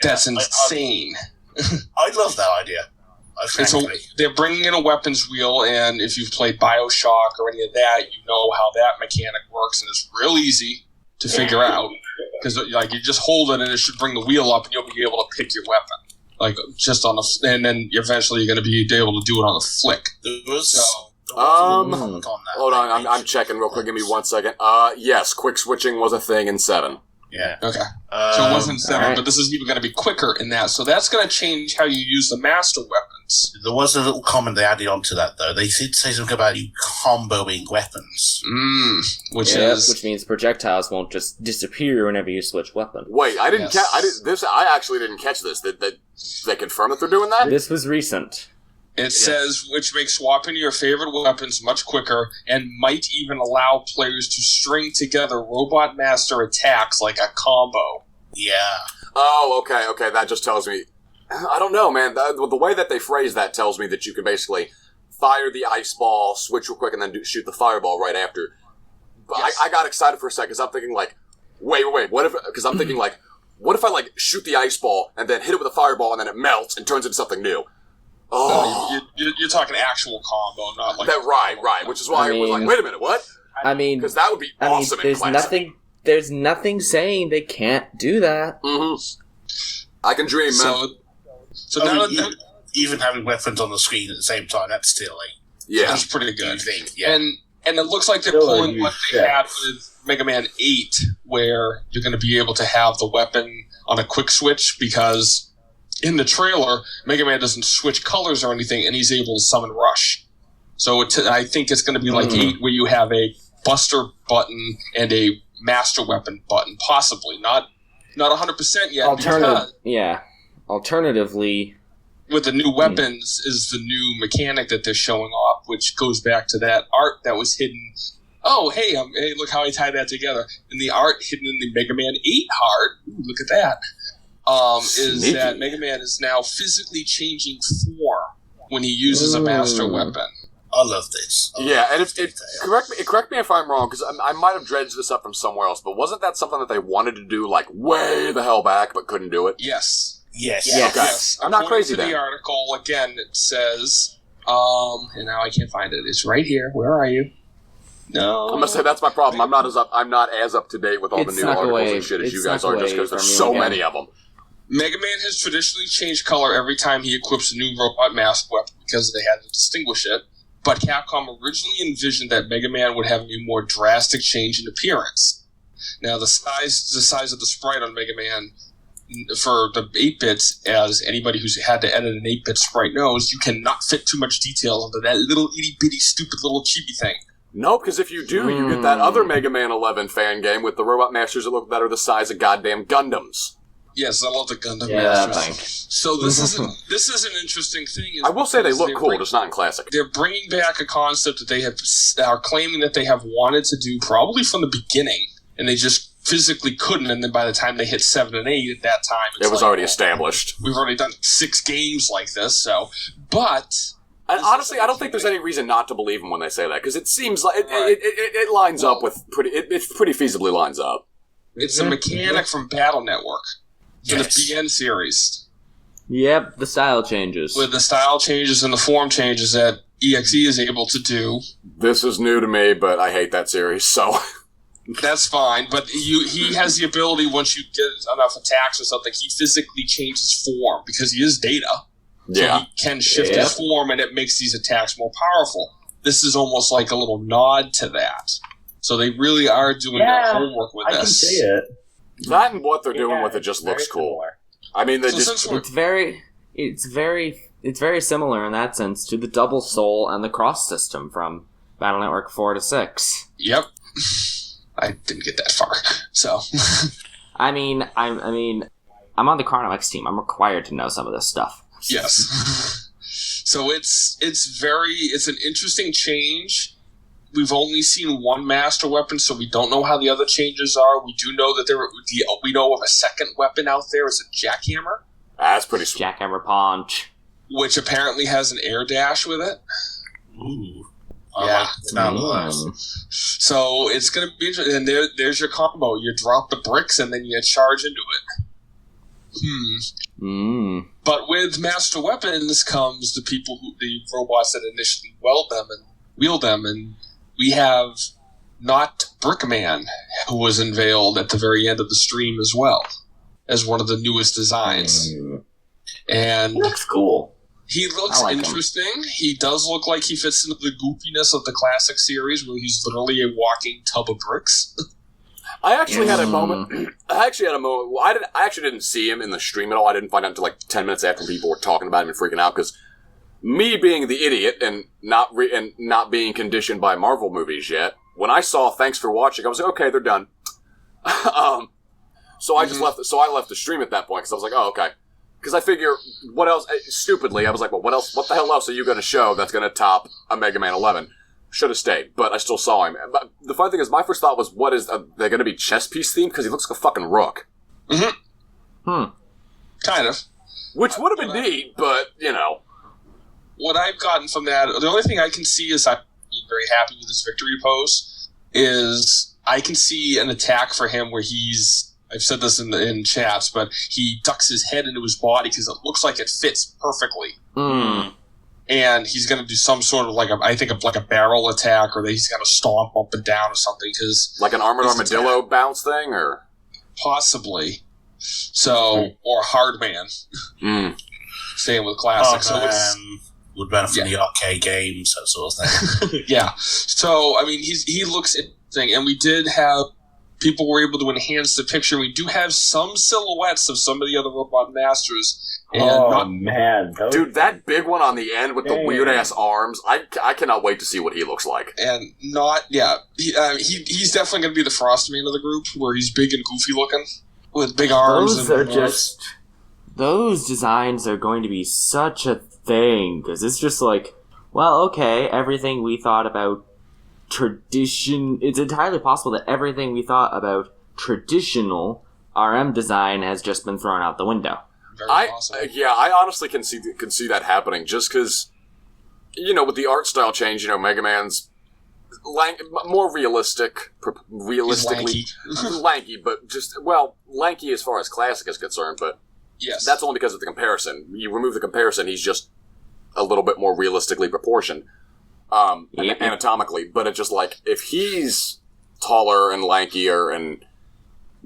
That's insane. I love that idea. And so they're bringing in a weapons wheel, and if you've played BioShock or any of that, you know how that mechanic works, and it's real easy to figure out. Because like, you just hold it, and it should bring the wheel up, and you'll be able to pick your weapon. Like, just on and then eventually you're going to be able to do it on the flick. Hold on, I'm checking real quick. Give me 1 second. Yes, quick switching was a thing in 7. Yeah. Okay. So it wasn't 7, but this is even going to be quicker in that. So that's going to change how you use the master weapons. There was a little comment they added onto that, though. They did say something about you comboing weapons. Which means projectiles won't just disappear whenever you switch weapon. Wait, I didn't catch. I actually didn't catch this. Did they confirm that they're doing that? This was recent. It says, which makes swapping your favorite weapons much quicker and might even allow players to string together Robot Master attacks like a combo. Yeah. Oh, okay. That just tells me... I don't know, man. The way that they phrase that tells me that you can basically fire the ice ball, switch real quick, and then shoot the fireball right after. But yes. I got excited for a second because I'm thinking, like, wait, what if... Because I'm thinking, like, what if I, like, shoot the ice ball and then hit it with a fireball and then it melts and turns into something new? Oh, you're talking actual combo, not like that. Right. Which is why I was like, "Wait a minute, what?" I mean, because that would be awesome. There's nothing saying they can't do that. I can dream, man. So now even having weapons on the screen at the same time, that's still that's pretty good. Yeah. And it looks like they're pulling what they had with Mega Man 8, where you're going to be able to have the weapon on a quick switch because. In the trailer, Mega Man doesn't switch colors or anything, and he's able to summon Rush. So I think it's going to be like 8, where you have a Buster button and a Master Weapon button, possibly. Not 100% yet. Alternatively... With the new weapons is the new mechanic that they're showing off, which goes back to that art that was hidden. Oh, hey, look how I tied that together. And the art hidden in the Mega Man 8 heart. Ooh, look at that. Is that Mega Man is now physically changing form when he uses a master weapon. I love this. Correct me if I'm wrong, because I might have dredged this up from somewhere else, but wasn't that something that they wanted to do, like, way the hell back, but couldn't do it? Yes. Okay. I'm not crazy then. The article, again, it says, and now I can't find it. It's right here. Where are you? No. I must say that's my problem. I'm not as up to date with all the new articles and shit as you guys are, just because there's so many of them. Mega Man has traditionally changed color every time he equips a new Robot Master weapon because they had to distinguish it, but Capcom originally envisioned that Mega Man would have a more drastic change in appearance. Now, the size of the sprite on Mega Man for the 8-bits, as anybody who's had to edit an 8-bit sprite knows, you cannot fit too much detail into that little itty-bitty stupid little chibi thing. No, because if you do, you get that other Mega Man 11 fan game with the Robot Masters that look that are the size of goddamn Gundams. Yes, I love the Gundam Masters. So this is an interesting thing. I will say they look cool, just not in classic. They're bringing back a concept that they are claiming that they have wanted to do probably from the beginning, and they just physically couldn't. And then by the time they hit 7 and 8, at that time it was already established. We've already done 6 games like this. But and honestly, I don't think there's any reason not to believe them when they say that, because it seems like it lines up with it pretty feasibly lines up. It's a mechanic from Battle Network. In the BN series. Yep, the style changes. With the style changes and the form changes that EXE is able to do. This is new to me, but I hate that series, so... That's fine, but he has the ability, once you get enough attacks or something, he physically changes form, because he is Data. So he can shift his form, and it makes these attacks more powerful. This is almost like a little nod to that. So they really are doing their homework with this. I can see it. That and what they're doing with it just looks cool. Similar. I mean, it's very similar in that sense to the double soul and the cross system from Battle Network 4 to 6. Yep. I didn't get that far, so. I'm on the Chrono X team. I'm required to know some of this stuff. Yes. So it's an interesting change. We've only seen one master weapon, so we don't know how the other changes are. We do know that we know of a second weapon out there. It's a jackhammer. That's pretty sweet. Jackhammer punch, which apparently has an air dash with it. Ooh. Yeah. So it's going to be interesting. And there's your combo. You drop the bricks and then you charge into it. But with master weapons comes the robots that initially wield them, and we have not Brickman, who was unveiled at the very end of the stream as well, as one of the newest designs. And he looks cool. He looks interesting. He does look like he fits into the goofiness of the classic series, where he's literally a walking tub of bricks. I actually had a moment. Well, I actually didn't see him in the stream at all. I didn't find out until like 10 minutes after people were talking about him and freaking out, because me being the idiot and not being conditioned by Marvel movies yet, when I saw "Thanks for watching," I was like, okay, they're done. So I just left. So I left the stream at that point because I was like, oh, okay. Because I figure, what else? Stupidly, I was like, well, what else? What the hell else are you going to show that's going to top a Mega Man 11? Should have stayed, but I still saw him. But the funny thing is, my first thought was, what is, they're going to be chess piece themed? Because he looks like a fucking rook. Kind of. Which would have been neat, but, you know. What I've gotten from that, the only thing I can see is I'm very happy with his victory pose, is I can see an attack for him where I've said this in chats, but he ducks his head into his body because it looks like it fits perfectly. And he's going to do some sort of like a barrel attack, or that he's going to stomp up and down or something. Cause like an armored armadillo bounce thing, or possibly. So or Hardman. Staying with classics. Would benefit from the arcade games, that sort of thing. Yeah. So I mean, he looks interesting, and we did have people were able to enhance the picture. We do have some silhouettes of some of the other robot masters. And man. Dude, that big one on the end with the weird-ass arms, I cannot wait to see what he looks like. And he's definitely going to be the Frostman of the group, where he's big and goofy looking, with big arms. Those designs are going to be such a thing, because it's just like, well, okay, everything we thought about tradition, it's entirely possible that everything we thought about traditional RM design has just been thrown out the window. I honestly can see that happening, just because, you know, with the art style change, you know, Mega Man's more realistically lanky, but just, well, lanky as far as classic is concerned, but yes, that's only because of the comparison. You remove the comparison, he's just a little bit more realistically proportioned, anatomically, but it's just like, if he's taller and lankier and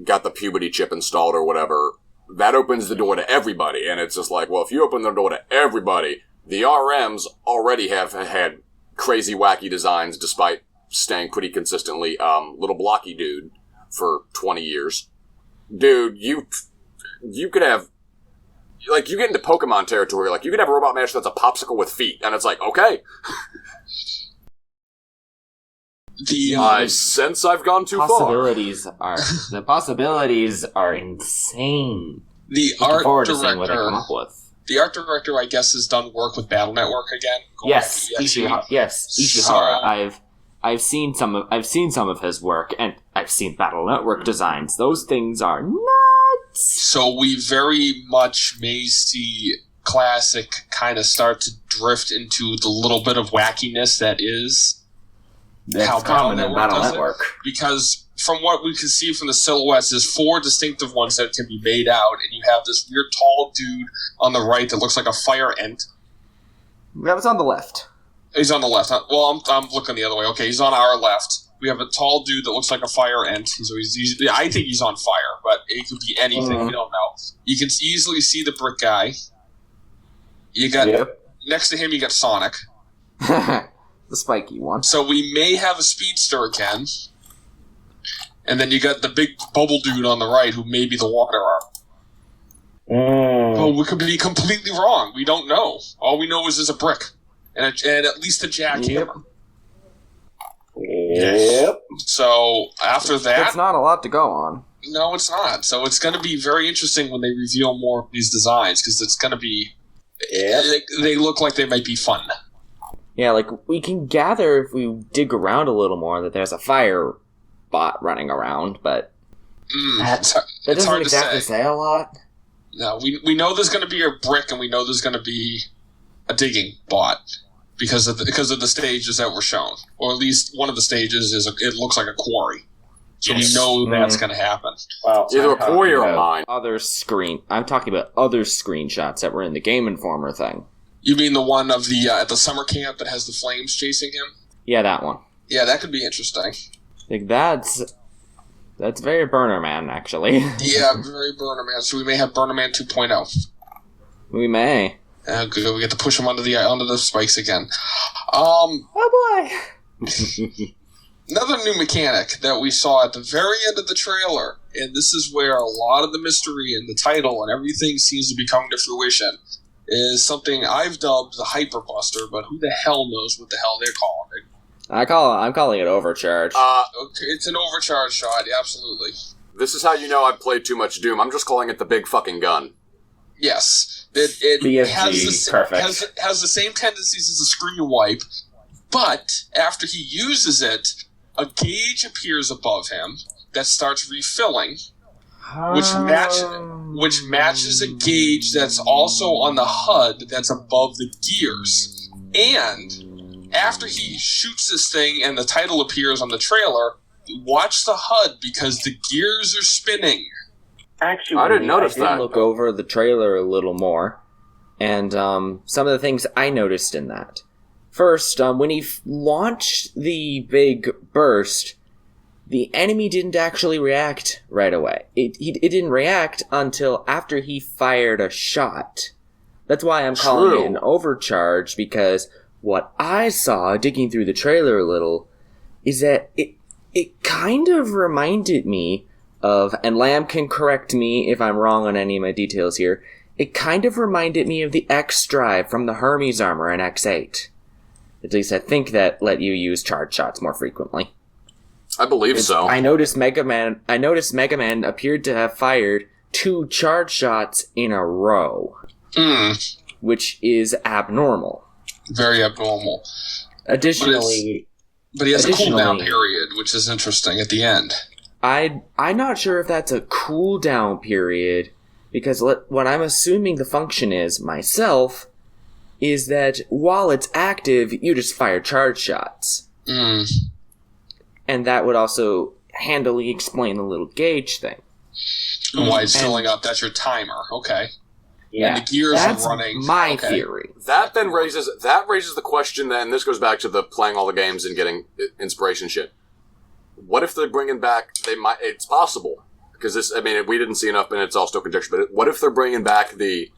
got the puberty chip installed or whatever, that opens the door to everybody, and it's just like, well, if you open the door to everybody, the RMs already have had crazy, wacky designs, despite staying pretty consistently, little blocky dude for 20 years. Dude, you could have, like, you get into Pokemon territory, like, you could have a robot master that's a popsicle with feet, and it's like, okay. I sense I've gone too far. The possibilities are insane. The art director, I guess, has done work with Battle Network again. Yes, Ishihara. I've seen some of his work, and I've seen Battle Network designs. Those things are nuts. So we very much may see classic kind of start to drift into the little bit of wackiness that is. That's common in Battle Network. Because from what we can see from the silhouettes, there's 4 distinctive ones that can be made out, and you have this weird tall dude on the right that looks like a fire ant. That was on the left. He's on the left. Well, I'm looking the other way. Okay, he's on our left. We have a tall dude that looks like a fire ant. I think he's on fire, but it could be anything. We don't know. You can easily see the brick guy. You got next to him. You got Sonic, the spiky one. so we may have a speedster again. And then you got the big bubble dude on the right, who may be the water arm. Well, we could be completely wrong. We don't know. All we know is there's a brick and at least a jackhammer. Yep. So after that, That's not a lot to go on. no, it's not. So it's going to be very interesting when they reveal more of these designs, because it's going to be. They look like they might be fun. Yeah, like, we can gather if we dig around a little more that there's a fire bot running around, but that It's doesn't hard exactly to say. say a lot. No, we know there's going to be a brick, and we know there's going to be a digging bot because of the stages that were shown, or at least one of the stages it looks like a quarry. So we know that's going to happen. Well, Either a quarry or a mine. I'm talking about other screenshots that were in the Game Informer thing. You mean the one of the at the summer camp that has the flames chasing him? Yeah, that one. Yeah, that could be interesting. Like, that's very Burner Man, actually. Yeah, very Burner Man. So we may have Burner Man 2.0. We may. Good, we get to push him onto the spikes again. Oh boy! Another new mechanic that we saw at the very end of the trailer, and this is where a lot of the mystery and the title and everything seems to be coming to fruition, is something I've dubbed the Hyper Buster, but who the hell knows what the hell they're calling it. I'm calling it Overcharge. Okay, it's an overcharge shot, absolutely. This is how you know I've played too much Doom. I'm just calling it the big fucking gun. Yes. It BFG, perfect. has the same tendencies as a screen wipe, but after he uses it, a gauge appears above him that starts refilling, which matches a gauge that's also on the HUD that's above the gears. And after he shoots this thing and the title appears on the trailer, watch the HUD because the gears are spinning. Actually, I didn't notice that. Look over the trailer a little more, and some of the things I noticed in that. First, when he launched the big burst, the enemy didn't actually react right away. It didn't react until after he fired a shot. That's why I'm calling it an overcharge, because what I saw, digging through the trailer a little, is that it kind of reminded me of, and Lamb can correct me if I'm wrong on any of my details here, it kind of reminded me of the X drive from the Hermes armor in X8. At least I think that let you use charge shots more frequently. I believe so. I noticed Mega Man appeared to have fired 2 charge shots in a row, which is abnormal. Very abnormal. Additionally, but he has a cooldown period, which is interesting at the end. I'm not sure if that's a cooldown period, because what I'm assuming the function is, myself, is that while it's active, you just fire charge shots. And that would also handily explain the little gauge thing. Why it's filling up, that's your timer, okay. Yeah, and the gears that's are running. My theory. That then raises the question. Then this goes back to the playing all the games and getting inspiration shit. What if they're bringing back? It's possible because this. I mean, we didn't see enough, and it's all still conjecture. But what if they're bringing back the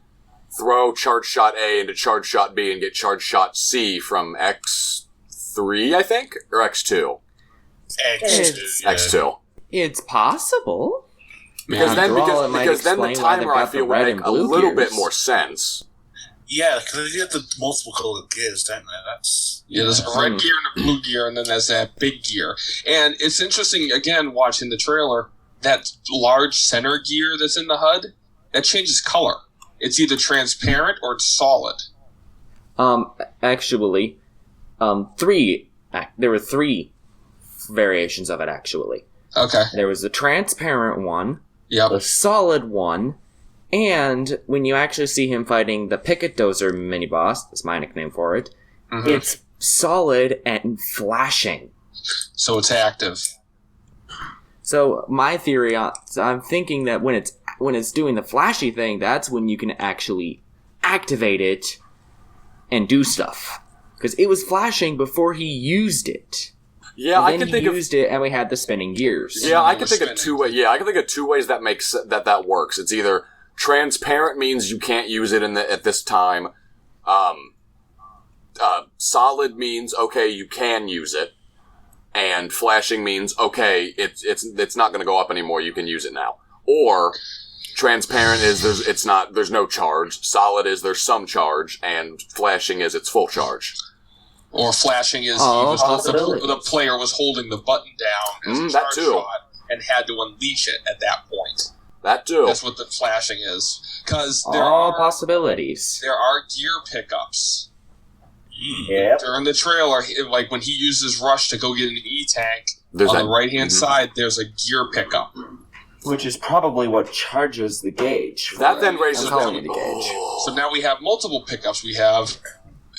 throw charge shot A into charge shot B and get charge shot C from X3, I think, or X2? X2. It's possible. Because then the timer, I feel, would make a little bit more sense. Yeah, because they have the multiple colored gears, don't they? There's a red gear and a blue gear, and then there's that big gear. And it's interesting, again, watching the trailer, that large center gear that's in the HUD, that changes color. It's either transparent or it's solid. Actually, there were 3 variations of it, actually. Okay. There was the transparent one, yep, the solid one, and when you actually see him fighting the Picket Dozer mini-boss, that's my nickname for it, it's solid and flashing. So it's active. So my theory, I'm thinking that when it's doing the flashy thing, that's when you can actually activate it and do stuff. Because it was flashing before he used it. Yeah, I can think of used it, and we had the spinning gears. Yeah, I can think of 2 ways. Yeah, I can think of 2 ways that makes that works. It's either transparent means you can't use it at this time, Solid means, okay, you can use it. And flashing means, okay, it's not going to go up anymore, you can use it now. Or transparent is there's no charge. Solid is there's some charge, and flashing is it's full charge. Or flashing is the player was holding the button down as a charge shot and had to unleash it at that point. That too. That's what the flashing is. Because possibilities. There are gear pickups. Yeah. During the trailer, like when he uses Rush to go get an E-tank, on the right-hand side, there's a gear pickup. Which is probably what charges the gauge. That then raises the gauge. So now we have multiple pickups. We have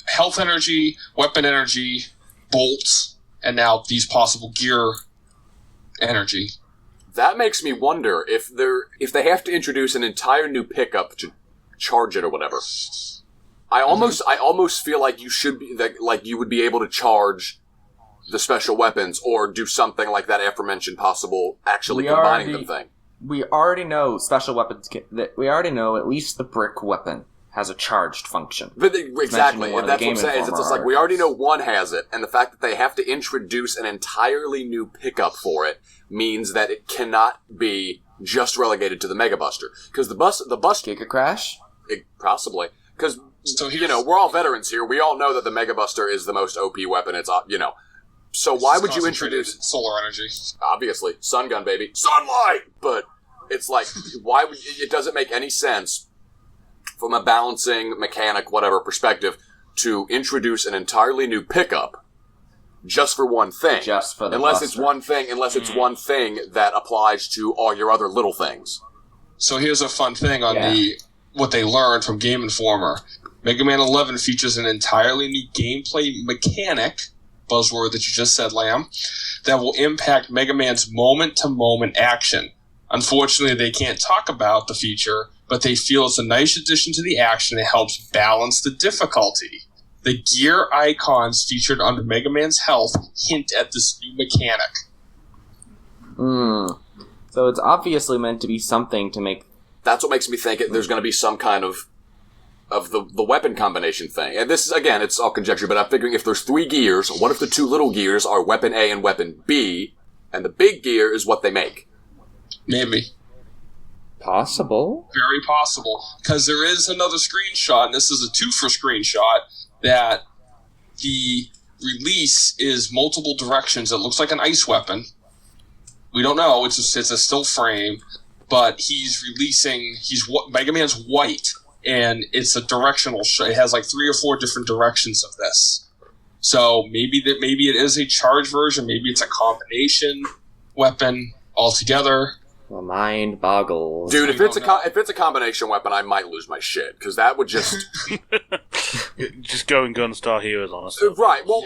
health energy, weapon energy, bolts, and now these possible gear energy. That makes me wonder if they have to introduce an entire new pickup to charge it or whatever. I almost feel like you would be able to charge the special weapons or do something like that aforementioned possible actually combining them thing. We already know special weapons. We already know at least the brick weapon has a charged function. But exactly, and that's what I'm saying. It's just like we already know one has it, and the fact that they have to introduce an entirely new pickup for it means that it cannot be just relegated to the Mega Buster. Because the bus Giga Crash? Possibly. Because, we're all veterans here. We all know that the Mega Buster is the most OP weapon. It's, So why would you introduce... Solar energy. Obviously. Sun gun, baby. Sunlight! But it's like, why would... It doesn't make any sense from a balancing, mechanic, whatever perspective to introduce an entirely new pickup just for one thing. Just for the unless Buster. It's one thing that applies to all your other little things. So here's a fun thing on what they learned from Game Informer. Mega Man 11 features an entirely new gameplay mechanic, buzzword that you just said, Lamb, that will impact Mega Man's moment-to-moment action. Unfortunately, they can't talk about the feature, but they feel it's a nice addition to the action and helps balance the difficulty. The gear icons featured under Mega Man's health hint at this new mechanic. So it's obviously meant to be something to make... That's what makes me think there's going to be some kind of the weapon combination thing. And this is, again, it's all conjecture, but I'm figuring if there's 3 gears, what if the 2 little gears are Weapon A and Weapon B, and the big gear is what they make? Maybe. Possible. Very possible. Because there is another screenshot, and this is a 2-for screenshot, that the release is multiple directions. It looks like an ice weapon. We don't know. It's a still frame. But Mega Man's white, and it's a directional shot. It has like 3 or 4 different directions of this. So maybe it is a charge version. Maybe it's a combination weapon altogether. My mind boggles. Dude, if it's a combination weapon, I might lose my shit, because that would just just go and Gunstar Heroes on us. Right. Well,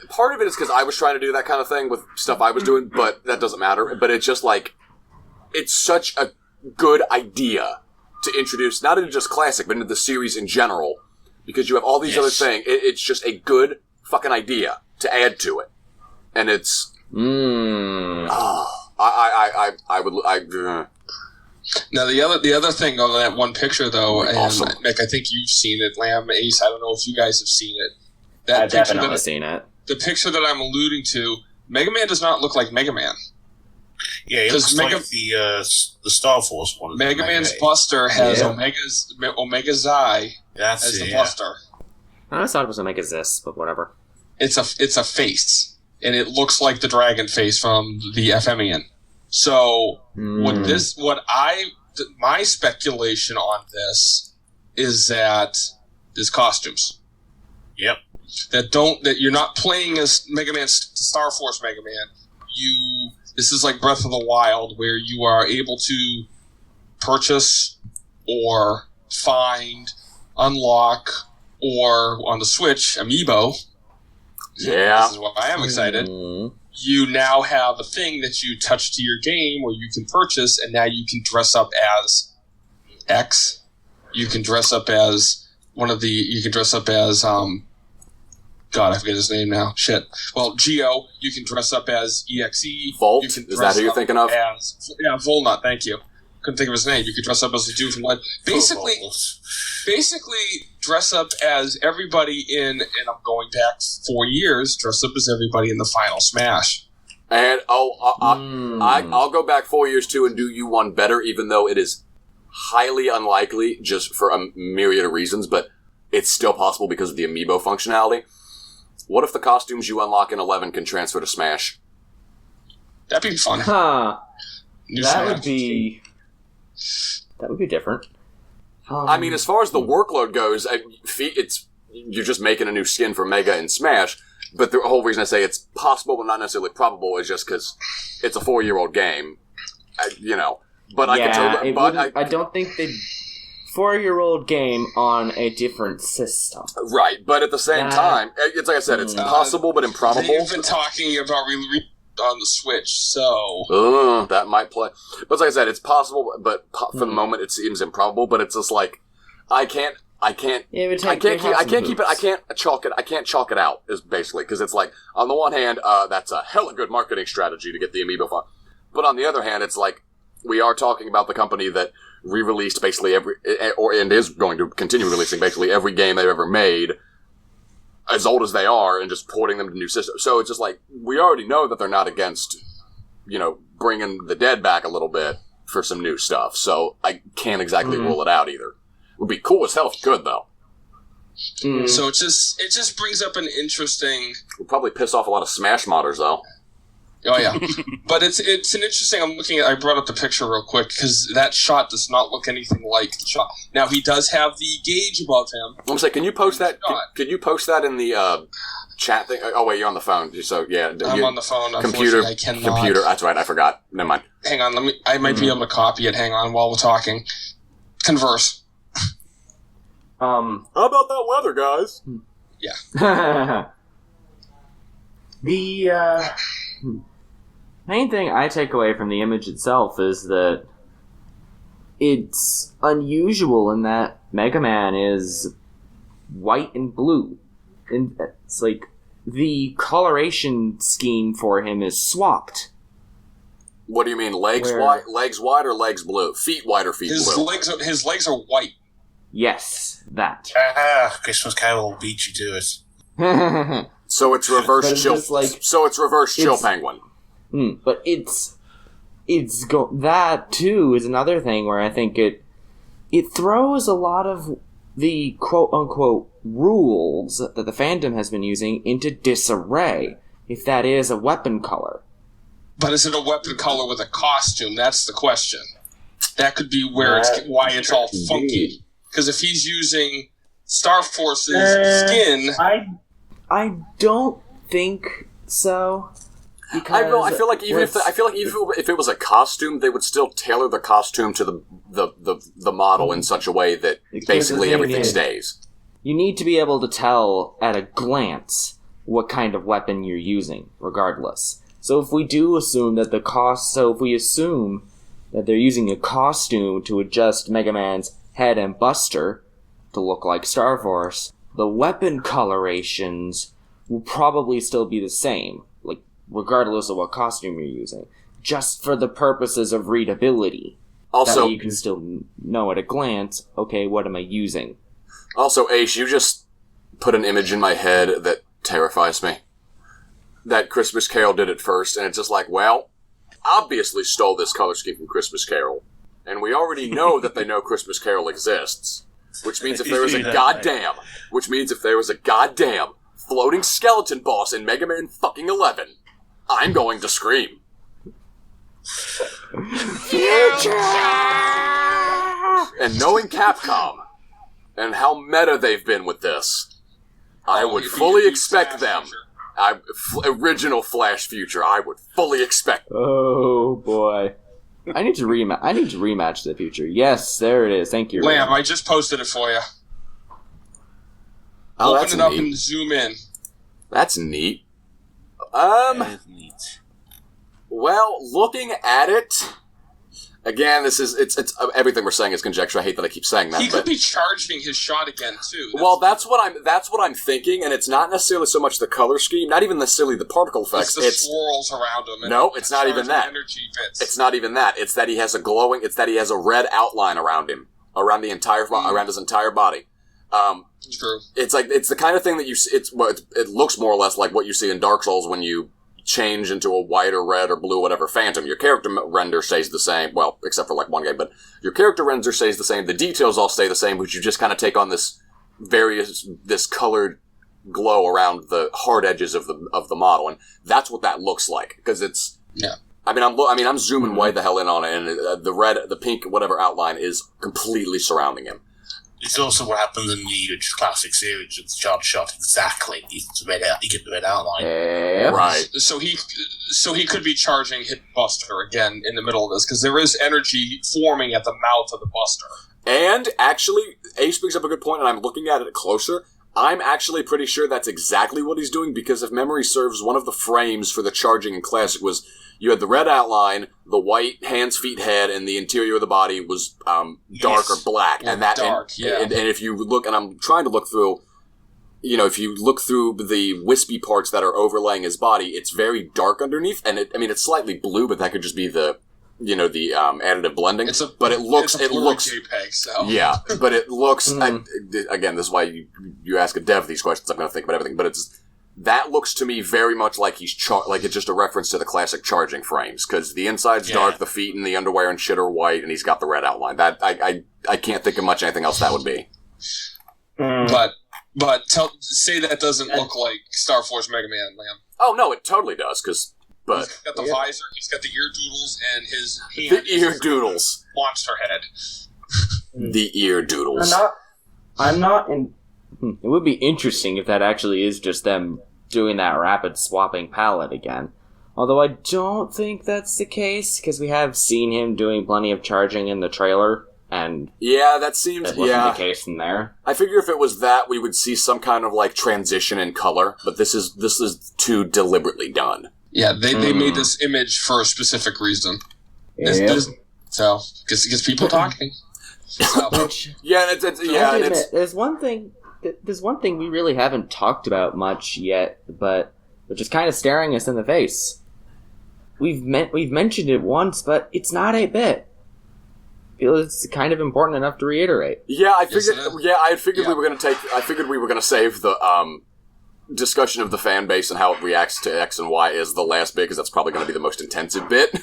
part of it is because I was trying to do that kind of thing with stuff I was doing, but that doesn't matter. But it's just like, it's such a good idea to introduce, not into just Classic, but into the series in general, because you have all these other things. It's just a good fucking idea to add to it, and it's. Now the other thing on that one picture though, and awesome. Mick, I think you've seen it, Lamb, Ace. I don't know if you guys have seen it. I've definitely seen it. The picture that I'm alluding to, Mega Man does not look like Mega Man. Yeah, it looks like the Star Force one. Mega Man's Buster has Omega Zai as the Buster. I always thought it was Omega Zis, but whatever. It's a face, and it looks like the dragon face from the FMEN. So my speculation on this is that is costumes. Yep. That you're not playing as Mega Man, Star Force Mega Man. This is like Breath of the Wild, where you are able to purchase or find, unlock, or on the Switch, Amiibo. Yeah. This is why I am excited. You now have a thing that you touch to your game where you can purchase, and now you can dress up as X. You can dress up as God, I forget his name now. Shit. Well, Geo, you can dress up as EXE. Volt? Is that who you're thinking of? Volnut, thank you. Couldn't think of his name. You could dress up as a dude from Basically, dress up as everybody and I'm going back 4 years, dress up as everybody in the final Smash. And I'll go back 4 years too and do you one better, even though it is highly unlikely, just for a myriad of reasons, but it's still possible because of the amiibo functionality. What if the costumes you unlock in 11 can transfer to Smash? That'd be fun. Huh. New That Smash. would be different. I mean, as far as the workload goes, you're just making a new skin for Mega and Smash, but the whole reason I say it's possible but not necessarily probable is just because it's a 4-year-old game, But I can tell that. I don't think they'd 4-year-old game on a different system. Right, but at the same time, it's like I said, it's possible but improbable. They've been talking about on the Switch, so that might play. But like I said, it's possible, but for the moment, it seems improbable. But it's just like I can't chalk it out. Is basically because it's like on the one hand, that's a hella good marketing strategy to get the amiibo fun, but on the other hand, it's like we are talking about the company that re-released basically and is going to continue releasing basically every game they've ever made, as old as they are, and just porting them to new systems. So it's just like, we already know that they're not against, bringing the dead back a little bit for some new stuff. So I can't exactly rule it out either. It would be cool as hell if you could, though. So it just brings up an interesting... Would probably piss off a lot of Smash modders, though. Oh, yeah. But it's an interesting... I brought up the picture real quick, because that shot does not look anything like the shot. Now, he does have the gauge above him. I'm saying, can you post that? Can you post that in the chat thing? Oh, wait, you're on the phone. So, yeah. I'm on the phone. Computer. I cannot. Computer. That's right. I forgot. Never mind. Hang on. I might be able to copy it. Hang on while we're talking. Converse. How about that weather, guys? Yeah. The main thing I take away from the image itself is that it's unusual in that Mega Man is white and blue. And it's like the coloration scheme for him is swapped. What do you mean, legs white or legs blue? Feet white or feet blue? His legs are white. Yes, that. Christmas Carol beat you to it. So it's reverse chill. So it's reverse chill penguin. But that too is another thing where I think it throws a lot of the quote unquote rules that the fandom has been using into disarray. If that is a weapon color. But is it a weapon color with a costume? That's the question. That could be why it's all funky. Because if he's using Star Force's skin, I don't think so. Because I feel like even if it was a costume, they would still tailor the costume to the model in such a way that basically everything stays. You need to be able to tell at a glance what kind of weapon you're using, regardless. So if we do assume that if we assume that they're using a costume to adjust Mega Man's head and Buster to look like Star Force, the weapon colorations will probably still be the same, like regardless of what costume you're using, just for the purposes of readability. Also, that way you can still know at a glance, okay, what am I using? Also, Ace, you just put an image in my head that terrifies me. That Christmas Carol did it first, and it's just like, well, obviously stole this color scheme from Christmas Carol. And we already know that they know Christmas Carol exists. Which means if there was a goddamn floating skeleton boss in Mega Man fucking 11, I'm going to scream. Future! And knowing Capcom, and how meta they've been with this, I would fully expect them. Original Flash Future, I would fully expect. Oh boy. I need to rematch the future. Yes, there it is. Thank you. Lamb, I just posted it for you. Oh, Open it up and zoom in. That's neat. That is neat. Well, looking at it, again, it's everything we're saying is conjecture. I hate that I keep saying that. He could be charging his shot again too. That's what I'm thinking, and it's not necessarily so much the color scheme, not even necessarily the particle effects. It's the swirls around him. No, it's not even that. Energy bits. It's not even that. It's that he has a red outline around him, around his entire body. True. It's like it's the kind of thing that it looks more or less like what you see in Dark Souls when you change into a white or red or blue, whatever phantom. Your character render stays the same, well, except for like one game, but your character render stays the same. The details all stay the same, but you just kind of take on this colored glow around the hard edges of the model, and that's what that looks like because it's. Yeah. I'm zooming way the hell in on it, and the red, the pink, whatever outline is completely surrounding him. It's also what happens in the classic series with Charge Shot. Exactly, you get the red outline. Right. So he could be charging Hit Buster again in the middle of this because there is energy forming at the mouth of the Buster. And actually, Ace brings up a good point, and I'm looking at it closer. I'm actually pretty sure that's exactly what he's doing because if memory serves, one of the frames for the charging in Classic was you had the red outline, the white hands, feet, head, and the interior of the body was dark or black. And if you look, and I'm trying to look through, if you look through the wispy parts that are overlaying his body, it's very dark underneath, and it's slightly blue, but that could just be the additive blending. But it looks JPEG, so. Yeah, but it looks, again, this is why you ask a dev these questions, I'm going to think about everything, but that looks to me very much like like it's just a reference to the classic charging frames, because the inside's dark, the feet and the underwear and shit are white, and he's got the red outline. That, I can't think of much anything else that would be. But say that doesn't look like Star Force Mega Man, Lamb. Oh, no, it totally does, but he's got the visor, he's got the ear doodles, and his hand. The ear doodles. Monster head. The ear doodles. I'm not in... It would be interesting if that actually is just them doing that rapid swapping palette again. Although I don't think that's the case, because we have seen him doing plenty of charging in the trailer, and... Yeah, that seems... That wasn't the case in there. I figure if it was that, we would see some kind of, transition in color, but this is too deliberately done. Yeah, they made this image for a specific reason. So, because people talking. So. There's one thing we really haven't talked about much yet, but which is kind of staring us in the face. We've mentioned it once, but it's not 8-bit. I feel it's kind of important enough to reiterate. Yeah, I figured we were going to save the discussion of the fan base and how it reacts to X and Y is the last bit, because that's probably going to be the most intensive bit.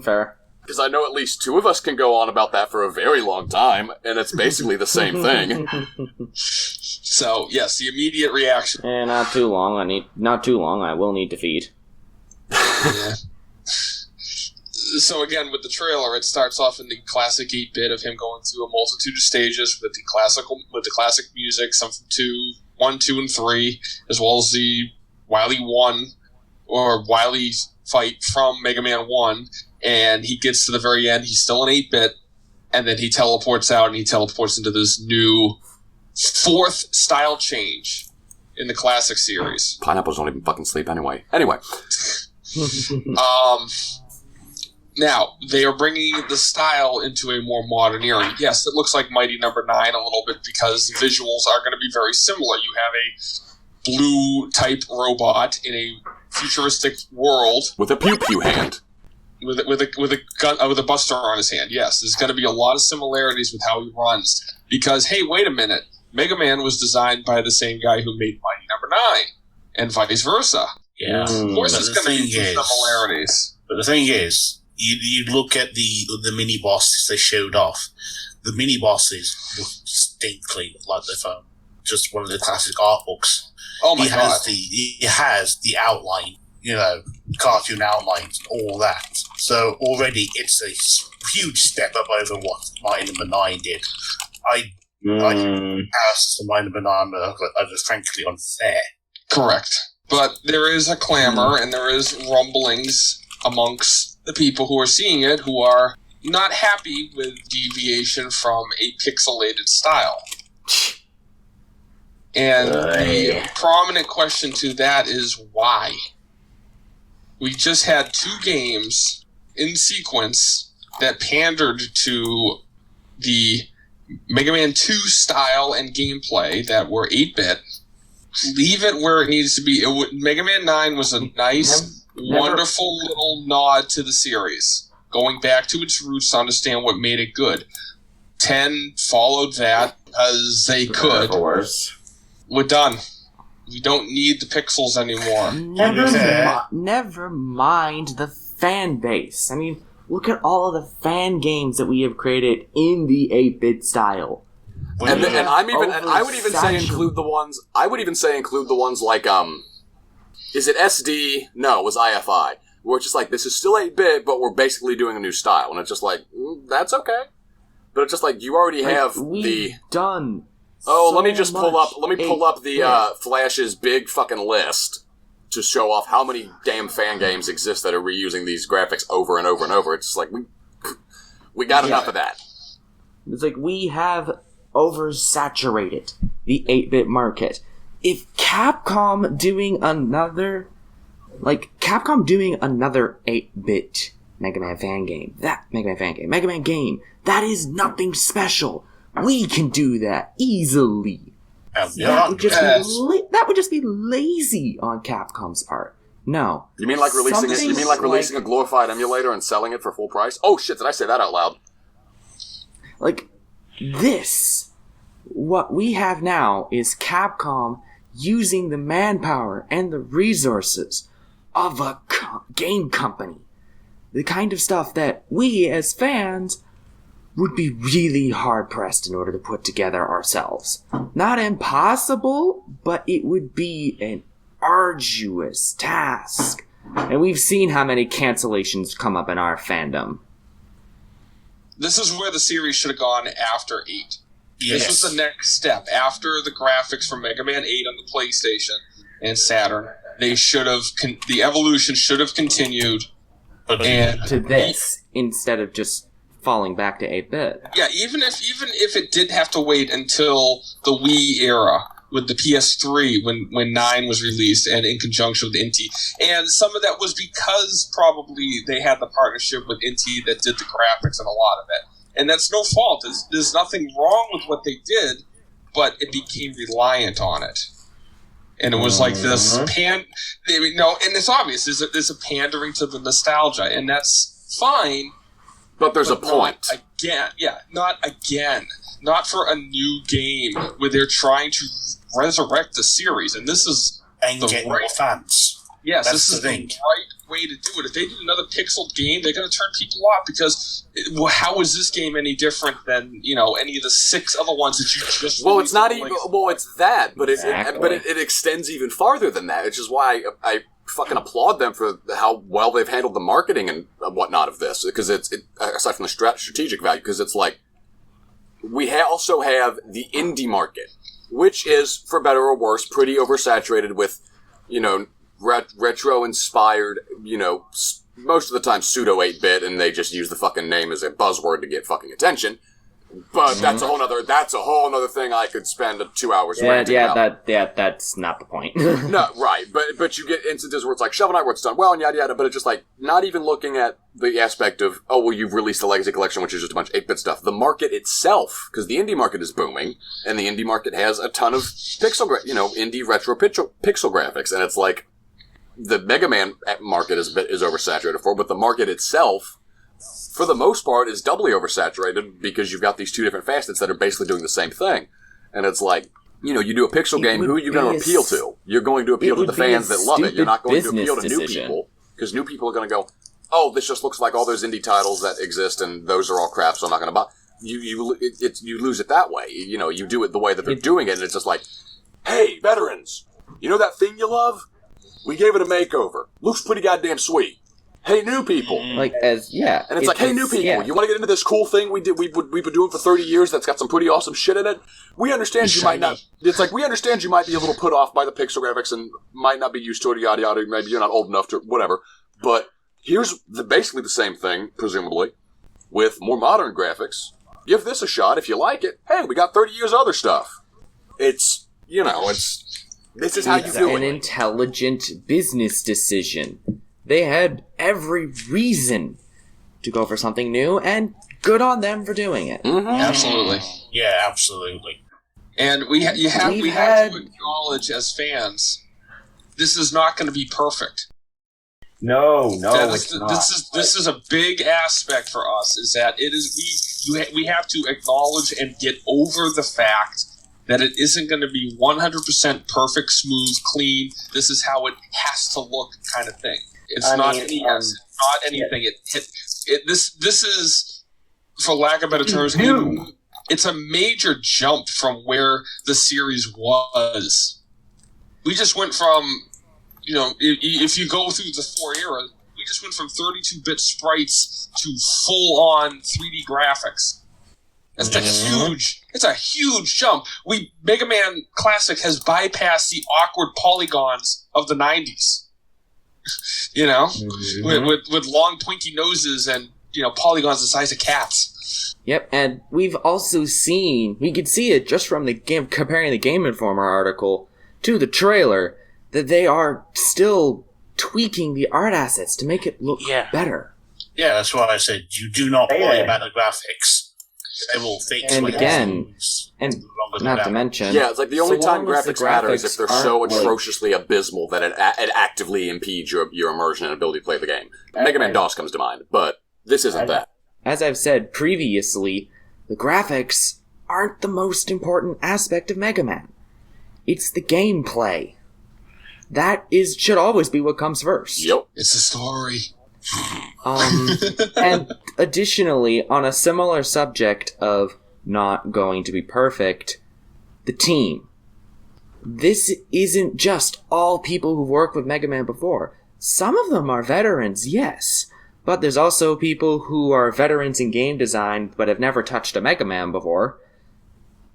Fair. Because I know at least two of us can go on about that for a very long time, and it's basically the same thing. So, yes, the immediate reaction. Not too long. I will need to feed. Yeah. So again, with the trailer, it starts off in the classic 8-bit of him going through a multitude of stages with the classic music, some from 1, 2, and 3, as well as the Wily 1 or Wily fight from Mega Man 1. And he gets to the very end, he's still in 8-bit, and then he teleports out and he teleports into this new 4th style change in the classic series. Pineapples don't even fucking sleep anyway. Anyway. Now, they are bringing the style into a more modern era. Yes, it looks like Mighty Number 9 a little bit because the visuals are going to be very similar. You have a blue-type robot in a futuristic world. With a pew-pew hand. With a gun, with a buster on his hand, yes. There's going to be a lot of similarities with how he runs. Because, hey, wait a minute. Mega Man was designed by the same guy who made Mighty Number 9. And vice versa. Yeah. Of course there's going to be similarities. But the thing is, you look at the mini-bosses they showed off. The mini-bosses look distinctly like they're from just one of the classic art books. Oh my god. He has the outline, cartoon outlines and all that. So already it's a huge step up over what Mighty Number 9 did. I comparison to Mighty Number 9 are just frankly unfair. Correct. But there is a clamor and there is rumblings amongst the people who are seeing it who are not happy with deviation from a pixelated style. And the prominent question to that is why? We just had 2 games in sequence that pandered to the Mega Man 2 style and gameplay that were 8-bit. Leave it where it needs to be. Mega Man 9 was a nice, wonderful little nod to the series, going back to its roots to understand what made it good. 10 followed that. because they could. Worse. We're done. We don't need the pixels anymore. Never mind the fan base. I mean, look at all of the fan games that we have created in the 8-bit style. And I would even say include the ones. I would even say include the ones like is it SD? No, it was IFI. Where it's just like, this is still 8-bit, but we're basically doing a new style, and it's just like, that's okay. But it's just like, you already have done. Oh, let me pull up the Flash's big fucking list to show off how many damn fan games exist that are reusing these graphics over and over and over. It's just like, we got enough of that. It's like, we have oversaturated the 8-bit market. If Capcom doing another 8-bit Mega Man fan game, that is nothing special. We can do that easily. That would just be lazy on Capcom's part. No. You mean like releasing a glorified emulator and selling it for full price? Oh shit, did I say that out loud? Like, what we have now is Capcom using the manpower and the resources of a game company. The kind of stuff that we, as fans, would be really hard-pressed in order to put together ourselves. Not impossible, but it would be an arduous task. And we've seen how many cancellations come up in our fandom. This is where the series should have gone after 8. Yes. This was the next step. After the graphics from Mega Man 8 on the PlayStation and Saturn, the evolution should have continued. To this, instead of just falling back to 8-bit. Yeah, even if it did have to wait until the Wii era with the PS3 when 9 was released and in conjunction with Inti. And some of that was because probably they had the partnership with Inti that did the graphics and a lot of it. And that's no fault. There's nothing wrong with what they did, but it became reliant on it. And it was like this and it's obvious. There's a pandering to the nostalgia, and that's fine. But there's a point. Not again. Not for a new game where they're trying to resurrect the series. And this is get more fans. Yes, this is the right way to do it. If they did another pixeled game, they're going to turn people off because how is this game any different than any of the 6 other ones that you just? Well, it's not even. Well, it's that, but it extends even farther than that. Which is why I fucking applaud them for how well they've handled the marketing and whatnot of this. Because it's aside from the strategic value, because it's like we also have the indie market, which is, for better or worse, pretty oversaturated with retro-inspired, most of the time pseudo 8-bit, and they just use the fucking name as a buzzword to get fucking attention. But that's a whole other thing I could spend 2 hours ranting about. That's not the point. No, right. But you get instances where it's like, Shovel Knight, where it's done well, and yada yada, but it's just like, not even looking at the aspect of, you've released a Legacy Collection, which is just a bunch of 8-bit stuff. The market itself, because the indie market is booming, and the indie market has a ton of indie retro pixel graphics, and it's like, the Mega Man market is oversaturated for, but the market itself, for the most part, is doubly oversaturated because you've got these two different facets that are basically doing the same thing. And it's like, you do a pixel game, who are you going to appeal to? You're going to appeal to the fans that love it. You're not going to appeal to new people, because new people are going to go, this just looks like all those indie titles that exist, and those are all crap, so I'm not going to buy. You lose it that way. You do it the way that they're doing it, and it's just like, hey, veterans, you know that thing you love? We gave it a makeover. Looks pretty goddamn sweet. Hey, new people. And it's like, hey, new people, you want to get into this cool thing we've been doing for 30 years that's got some pretty awesome shit in it? We understand you might not. It's like, we understand you might be a little put off by the pixel graphics and might not be used to it, yada yada. Maybe you're not old enough to, whatever. But here's basically the same thing, presumably, with more modern graphics. Give this a shot if you like it. Hey, we got 30 years of other stuff. It's, this is how you do it. An intelligent business decision. They had every reason to go for something new, and good on them for doing it. Mm-hmm. Absolutely. Yeah, absolutely. And we have to acknowledge as fans, this is not going to be perfect. No, this is a big aspect for us. Is that it is we have to acknowledge and get over the fact that it isn't going to be 100% perfect, smooth, clean. This is how it has to look, kind of thing. It's not anything. This is, for lack of better terms, it's a major jump from where the series was. We just went from, if you go through the 4 eras, we just went from 32-bit sprites to full-on 3D graphics. It's a huge jump. Mega Man Classic has bypassed the awkward polygons of the 90s. With long pointy noses and polygons the size of cats. Yep, and we've also seen, we could see it just from the game, comparing the Game Informer article to the trailer, that they are still tweaking the art assets to make it look better. Yeah, that's why I said you do not worry about the graphics. They will fix. And again, and not to mention, it's like the only time graphics matter is if they're so atrociously abysmal that it actively impedes your immersion and ability to play the game. Mega Man DOS comes to mind, but this isn't that. As I've said previously, the graphics aren't the most important aspect of Mega Man. It's the gameplay. That should always be what comes first. Yep. It's the story. And additionally, on a similar subject of not going to be perfect, the team. This isn't just all people who've worked with Mega Man before. Some of them are veterans, yes, but there's also people who are veterans in game design but have never touched a Mega Man before.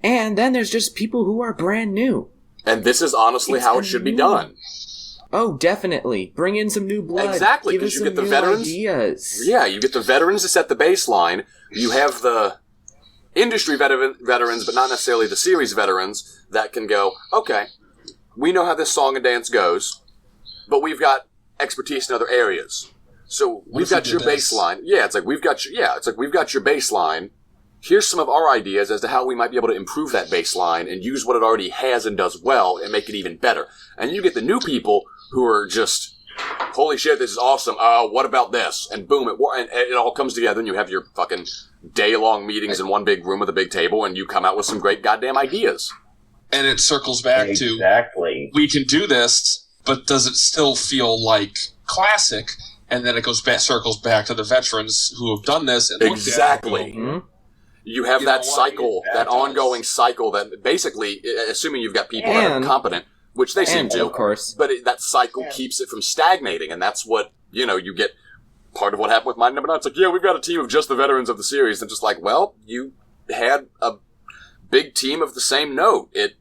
And then there's just people who are brand new. And this is honestly how it should be done. Oh, definitely. Bring in some new blood. Exactly, because you get the veterans. Ideas. Yeah, you get the veterans to set the baseline. You have the industry veterans, but not necessarily the series veterans, that can go, okay, we know how this song and dance goes, but we've got expertise in other areas. So we've got your baseline. It's like we've got your baseline. Here's some of our ideas as to how we might be able to improve that baseline and use what it already has and does well and make it even better. And you get the new people who are just, holy shit, this is awesome. What about this? And boom, it all comes together, and you have your fucking day-long meetings in one big room with a big table, and you come out with some great goddamn ideas. And it circles back to, we can do this, but does it still feel like classic? And then it circles back to the veterans who have done this. And exactly. You have that cycle, that ongoing cycle that basically, assuming you've got people that are competent, which they seem to, of course. But that cycle keeps it from stagnating, and that's what, you get part of what happened with Mighty Number 9. It's like, we've got a team of just the veterans of the series. And just like, well, you had a big team of the same note. It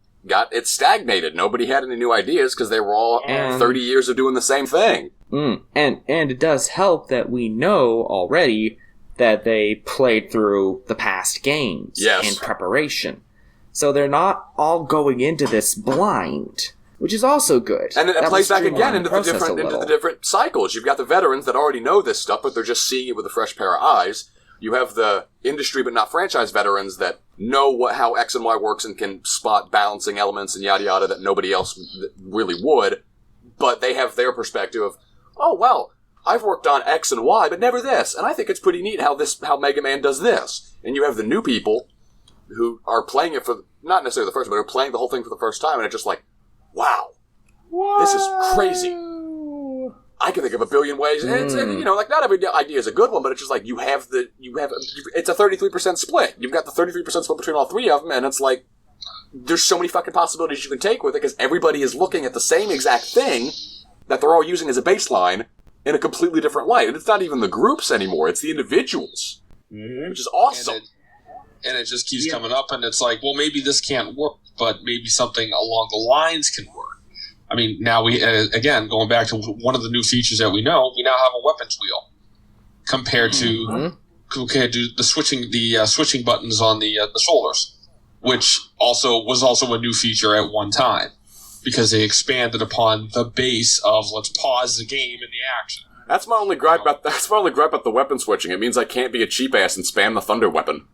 stagnated. Nobody had any new ideas because they were all 30 years of doing the same thing. And it does help that we know already that they played through the past games in preparation. So they're not all going into this blind, which is also good. And it plays back again into the different cycles. You've got the veterans that already know this stuff, but they're just seeing it with a fresh pair of eyes. You have the industry but not franchise veterans that know how X and Y works and can spot balancing elements and yada yada that nobody else really would, but they have their perspective of, oh, well, I've worked on X and Y, but never this, and I think it's pretty neat how Mega Man does this. And you have the new people who are playing it for, not necessarily the first time, but are playing the whole thing for the first time, and it's just like, wow, this is crazy. I can think of a billion ways, and it's, not every idea is a good one, but it's just like, it's a 33% split. You've got the 33% split between all three of them, and it's like, there's so many fucking possibilities you can take with it, because everybody is looking at the same exact thing that they're all using as a baseline in a completely different light. And it's not even the groups anymore, it's the individuals, which is awesome. And it just keeps coming up, and it's like, well, maybe this can't work, but maybe something along the lines can work. I mean, now we, again, going back to one of the new features that we now have a weapons wheel compared to the switching buttons on the shoulders, which was also a new feature at one time because they expanded upon the base of let's pause the game in the action. That's my only gripe about the weapon switching. It means I can't be a cheap ass and spam the thunder weapon.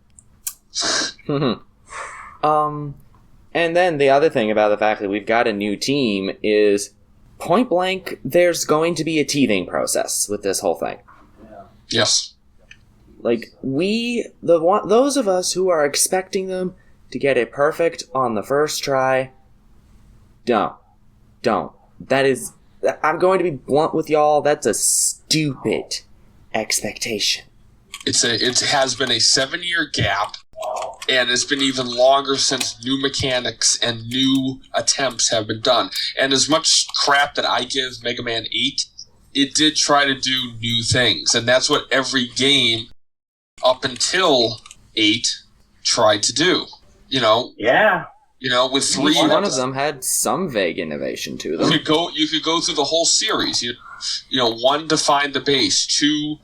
And then the other thing about the fact that we've got a new team is point blank, there's going to be a teething process with this whole thing. Yes. Like, those of us who are expecting them to get it perfect on the first try, don't. That is, I'm going to be blunt with y'all, that's a stupid expectation. It has been a 7-year gap, and it's been even longer since new mechanics and new attempts have been done. And as much crap that I give Mega Man 8, it did try to do new things, and that's what every game up until 8 tried to do. Yeah. With 3... One of them had some vague innovation to them. You could go through the whole series. 1, define the base. 2,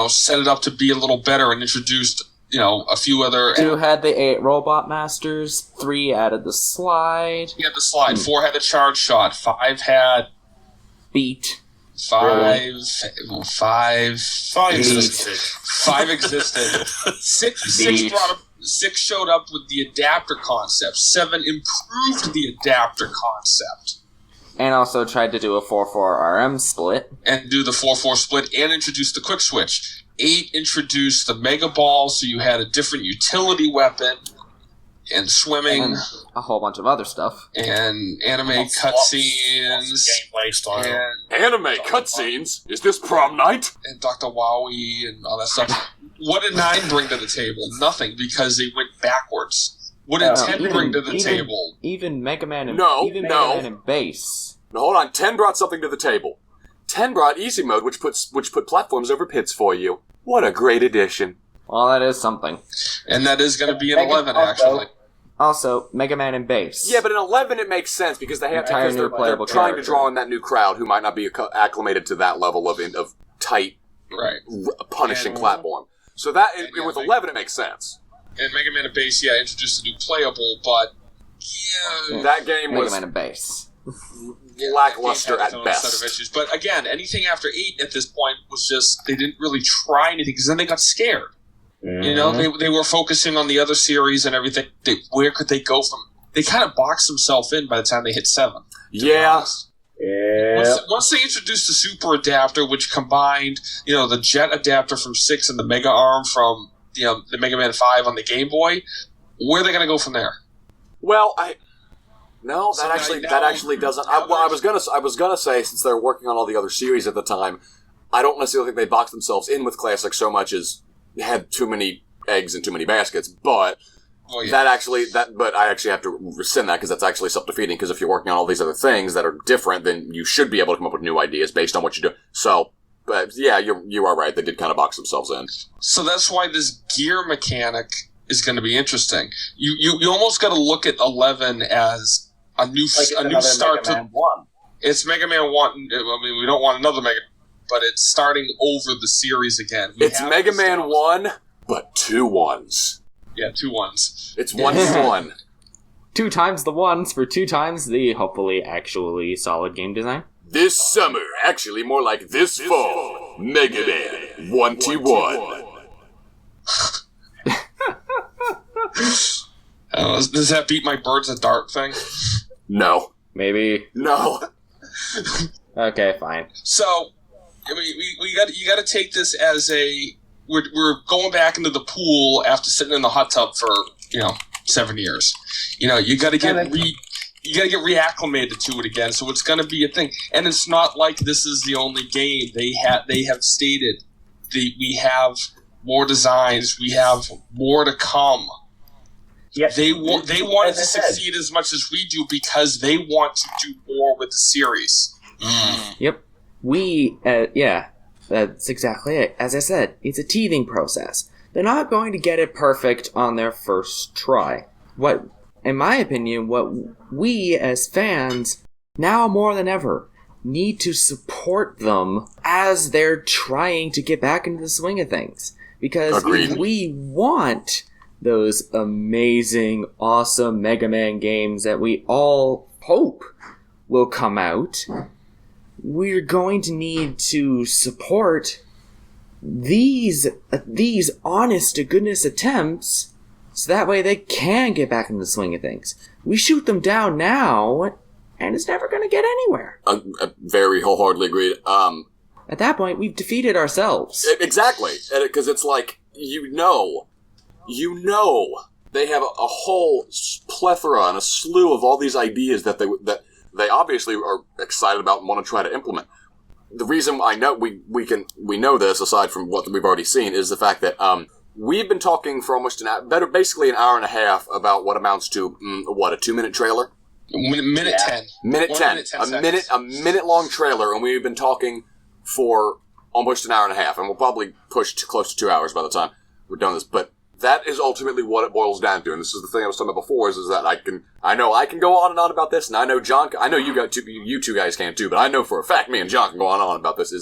set it up to be a little better and introduced, a few other... 2 had the 8 robot masters. 3 added the slide. Yeah, the slide. 4 had the charge shot. 5 had... Beat. 5 existed. 5 existed. 6 showed up with the adapter concept. 7 improved the adapter concept. And also tried to do a 4-4 RM split. And do the 4-4 split and introduce the quick switch. 8 introduced the Mega Ball, so you had a different utility weapon. And swimming. And a whole bunch of other stuff. And anime cutscenes. Gameplay style. Anime cutscenes? Is this prom night? And Dr. Wowie and all that stuff. What did 9 bring to the table? Nothing, because they went backwards. What did 10 bring to the table? Even Mega Man and Mega Man and Base. No, hold on. 10 brought something to the table. 10 brought easy mode, which put platforms over pits for you. What a great addition. Well, that is something. And that is going to be in 11, actually. Also, Mega Man and Base. Yeah, but in 11 it makes sense because they're trying to draw in that new crowd who might not be acclimated to that level of tight, punishing platform. So that with 11 it makes sense. And Mega Man and Base, introduced a new playable, but that game was Mega Man and Base. lackluster at best. Set of issues. But again, anything after 8 at this point was just they didn't really try anything because then they got scared. Mm-hmm. They were focusing on the other series and everything. Where could they go from? They kind of boxed themselves in by the time they hit 7. Yeah. Once they introduced the Super Adapter, which combined, the Jet Adapter from 6 and the Mega Arm from, the Mega Man 5 on the Game Boy, where are they going to go from there? Well, that actually doesn't. I was gonna say, since they're working on all the other series at the time, I don't necessarily think they boxed themselves in with Classic so much as had too many eggs in too many baskets, but but I actually have to rescind that because that's actually self-defeating, because if you're working on all these other things that are different, then you should be able to come up with new ideas based on what you do. So, but yeah, you are right. They did kind of box themselves in. So that's why this gear mechanic is going to be interesting. You almost got to look at 11 as a new start to... Mega Man 1. It's Mega Man 1. I mean, we don't want another Mega Man, but it's starting over the series again. It's Mega Man 1, but 2 1s. Yeah, 2 1s. It's 1v1. 2 times the 1s for 2 times the hopefully actually solid game design. This summer, actually more like this fall, Mega Man 1v1. Does that beat my birds of dart thing? No. Maybe. No. Okay, fine. So, I mean, you got to take this as we're going back into the pool after sitting in the hot tub for 7 years. You got to get reacclimated to it again. So it's going to be a thing, and it's not like this is the only game they have stated. We have more designs. We have more to come. Yep. They want to succeed as much as we do because they want to do more with the series. Yep. That's exactly it. As I said, it's a teething process. They're not going to get it perfect on their first try. In my opinion, what we as fans, now more than ever, need to support them as they're trying to get back into the swing of things. Because if we want those amazing, awesome Mega Man games that we all hope will come out, we're going to need to support these honest-to-goodness attempts so that way they can get back into the swing of things. We shoot them down now, and it's never going to get anywhere. Very wholeheartedly agreed. At that point, we've defeated ourselves. Exactly. Because it's like, you know, they have a whole plethora and a slew of all these ideas that they obviously are excited about and want to try to implement. The reason I know we know this, aside from what we've already seen, is the fact that we've been talking for almost basically an hour and a half about what amounts to a 2-minute trailer. Minute 10. Minute 10. A minute long trailer, and we've been talking for almost an hour and a half, and we'll probably push close to 2 hours by the time we're done this. But that is ultimately what it boils down to, and this is the thing I was talking about before, is that I know I can go on and on about this, and I know John, I know you two guys can too, but I know for a fact me and John can go on and on about this.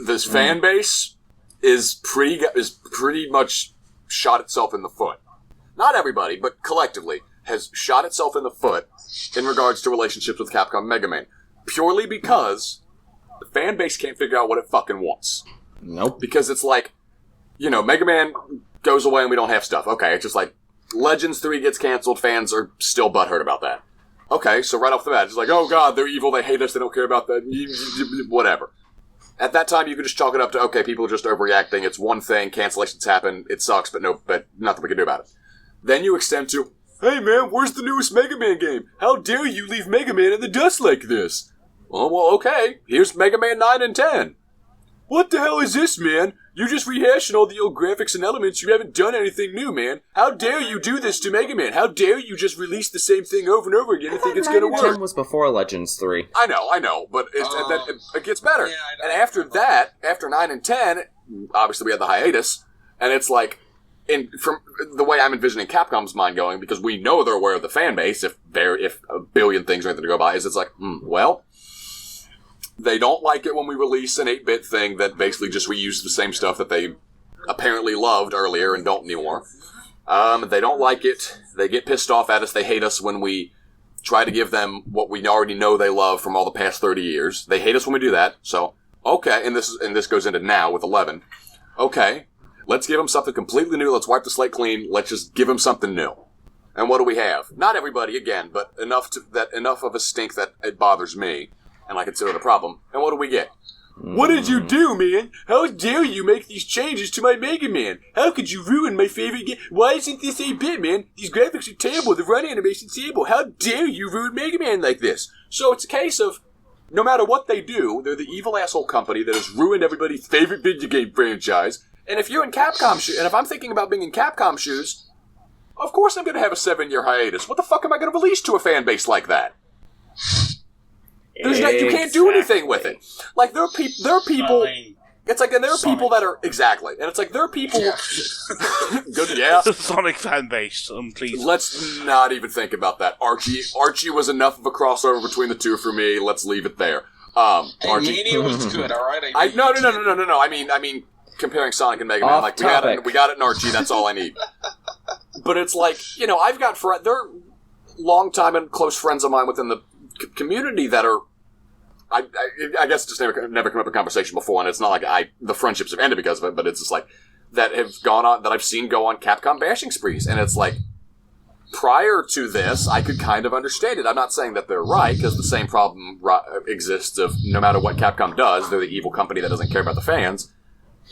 This fan base is pretty much shot itself in the foot. Not everybody, but collectively has shot itself in the foot in regards to relationships with Capcom and Mega Man, purely because the fan base can't figure out what it fucking wants. Nope. Because it's like, Mega Man goes away and we don't have stuff. Okay, it's just like Legends 3 gets canceled, fans are still butthurt about that. Okay, so right off the bat, it's like, oh god, they're evil, they hate us, they don't care about that, whatever. At that time, you could just chalk it up to, okay, people are just overreacting, it's one thing, cancellations happen, it sucks, but nothing we can do about it. Then you extend to, hey man, where's the newest Mega Man game? How dare you leave Mega Man in the dust like this? Oh, well, okay, here's Mega Man 9 and 10. What the hell is this, man? You're just rehashing all the old graphics and elements. You haven't done anything new, man. How dare you do this to Mega Man? How dare you just release the same thing over and over again and think it's going to work? 10 was before Legends 3. I know, but it gets better. Yeah, and after that, after 9 and 10, obviously we had the hiatus, and it's like, from the way I'm envisioning Capcom's mind going, because we know they're aware of the fan base, if a billion things are going to go by, is it's like, well, they don't like it when we release an 8-bit thing that basically just reuses the same stuff that they apparently loved earlier and don't anymore. They don't like it. They get pissed off at us. They hate us when we try to give them what we already know they love from all the past 30 years. They hate us when we do that. So, okay, and this goes into now with 11. Okay, let's give them something completely new. Let's wipe the slate clean. Let's just give them something new. And what do we have? Not everybody, again, but enough of a stink that it bothers me. And I consider it a problem. And what do we get? What did you do, man? How dare you make these changes to my Mega Man? How could you ruin my favorite game? Why isn't this 8-bit, man? These graphics are terrible. The run animation's terrible. How dare you ruin Mega Man like this? So it's a case of, no matter what they do, they're the evil asshole company that has ruined everybody's favorite video game franchise. And if you're in Capcom shoes, and if I'm thinking about being in Capcom shoes, of course I'm going to have a 7-year hiatus. What the fuck am I going to release to a fan base like that? You can't do anything with it. Like, there are people... It's like, and there are Sonic. People that are... Exactly. And it's like, there are people... Good, yeah. Sonic fan base, please. Let's not even think about that. Archie was enough of a crossover between the two for me. Let's leave it there. Hey, Archie... Mania was good, alright? No. I mean, comparing Sonic and Mega Man, like, we got it in Archie, that's all I need. But it's like, I've got they're long-time and close friends of mine within the community that are, I guess just never come up in conversation before, and it's not like the friendships have ended because of it, but it's just like, that have gone on, that I've seen go on Capcom bashing sprees, and it's like, prior to this, I could kind of understand it. I'm not saying that they're right, because the same problem exists of no matter what Capcom does, they're the evil company that doesn't care about the fans,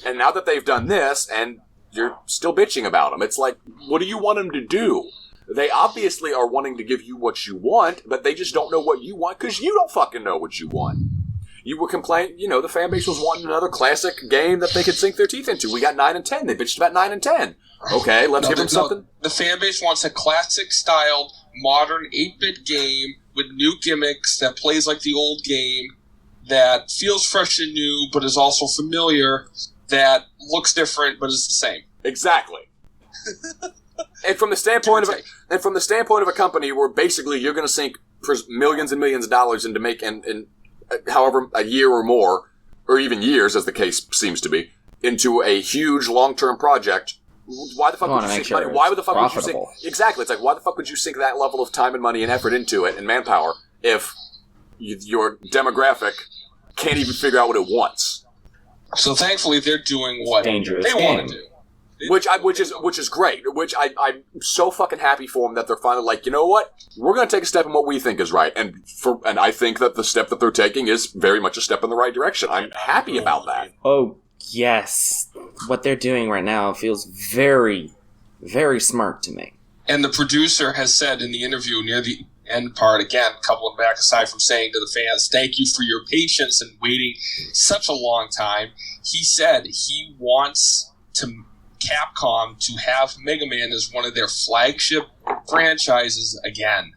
and now that they've done this, and you're still bitching about them, it's like, what do you want them to do? They obviously are wanting to give you what you want, but they just don't know what you want because you don't fucking know what you want. You were complaining, the fan base was wanting another classic game that they could sink their teeth into. We got 9 and 10. They bitched about 9 and 10. Okay, let's give them something. The fan base wants a classic-styled, modern 8-bit game with new gimmicks that plays like the old game, that feels fresh and new, but is also familiar, that looks different, but is the same. Exactly. And from the standpoint of a company where basically you're going to sink millions and millions of dollars into in however a year or more, or even years, as the case seems to be, into a huge long-term project, why the fuck would you sink money? Why would the fuck would you sink? Exactly. It's like, why the fuck would you sink that level of time and money and effort into it and manpower if your demographic can't even figure out what it wants? So thankfully, they're doing what Dangerous they game. want to do. Which is great. Which I'm so fucking happy for them that they're finally like, you know what? We're going to take a step in what we think is right, and I think that the step that they're taking is very much a step in the right direction. I'm happy about that. Oh yes, what they're doing right now feels very, very smart to me. And the producer has said in the interview near the end part, again, coupling back aside from saying to the fans, thank you for your patience and waiting such a long time. He said he wants Capcom to have Mega Man as one of their flagship franchises again.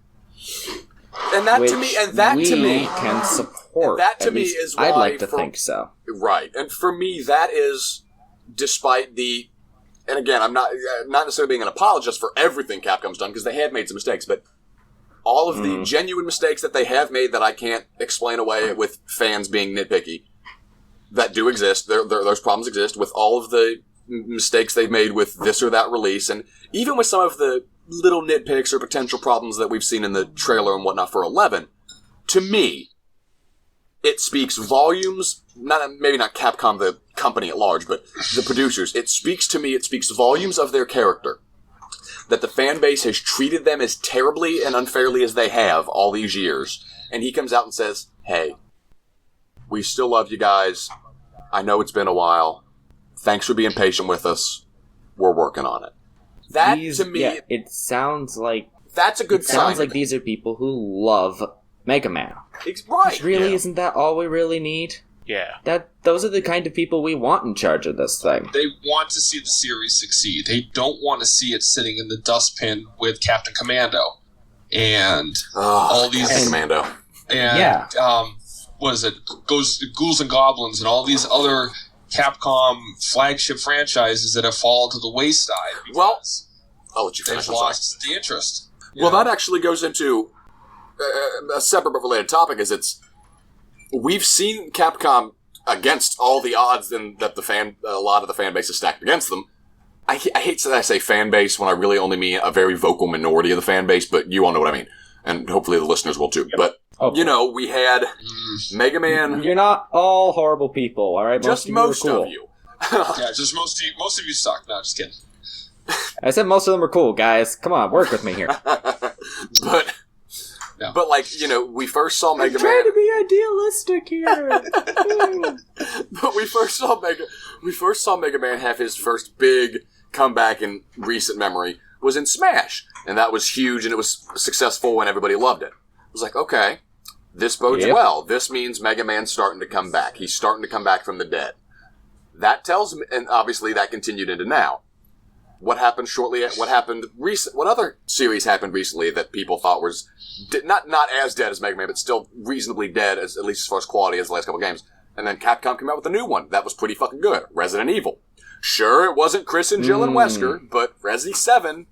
And that to me can support. That to me is why I'd like to think so. Right. And for me, that is, despite the, and again, I'm not necessarily being an apologist for everything Capcom's done, because they have made some mistakes, but all of the genuine mistakes that they have made that I can't explain away with fans being nitpicky, that do exist, those problems exist, with all of the mistakes they've made with this or that release, and even with some of the little nitpicks or potential problems that we've seen in the trailer and whatnot for 11, to me, it speaks volumes, maybe not Capcom, the company at large, but the producers. It speaks volumes of their character. That the fan base has treated them as terribly and unfairly as they have all these years. And he comes out and says, hey, we still love you guys. I know it's been a while. Thanks for being patient with us. We're working on it. To me... Yeah, it sounds like... That's a good sign. It sounds like these are people who love Mega Man. Right. Really, isn't that all we really need? Yeah. Those are the kind of people we want in charge of this thing. They want to see the series succeed. They don't want to see it sitting in the dustbin with Captain Commando. And all these... Captain Commando. And, what is it? Ghouls and Goblins and all these other Capcom flagship franchises that have fallen to the wayside. Well, I'll let you finish. They've lost the interest. Well, that actually goes into a separate but related topic. We've seen Capcom against all the odds that a lot of the fan base is stacked against them. I hate that I say fan base when I really only mean a very vocal minority of the fan base, but you all know what I mean, and hopefully the listeners will too. Yep. But we had Mega Man. You're not all horrible people, all right? Just most of you. Yeah, just most of you suck. No, just kidding. I said most of them are cool, guys. Come on, work with me here. But we first saw Mega Man. I'm trying to be idealistic here. But we first saw Mega Man have his first big comeback in recent memory was in Smash, and that was huge, and it was successful, and everybody loved it. I was like, okay, this bodes well. This means Mega Man's starting to come back. He's starting to come back from the dead. That tells me, and obviously that continued into now. What happened what other series happened recently that people thought was not as dead as Mega Man, but still reasonably dead, at least as far as quality as the last couple games. And then Capcom came out with a new one that was pretty fucking good. Resident Evil. Sure, it wasn't Chris and Jill and Wesker, but Resi 7.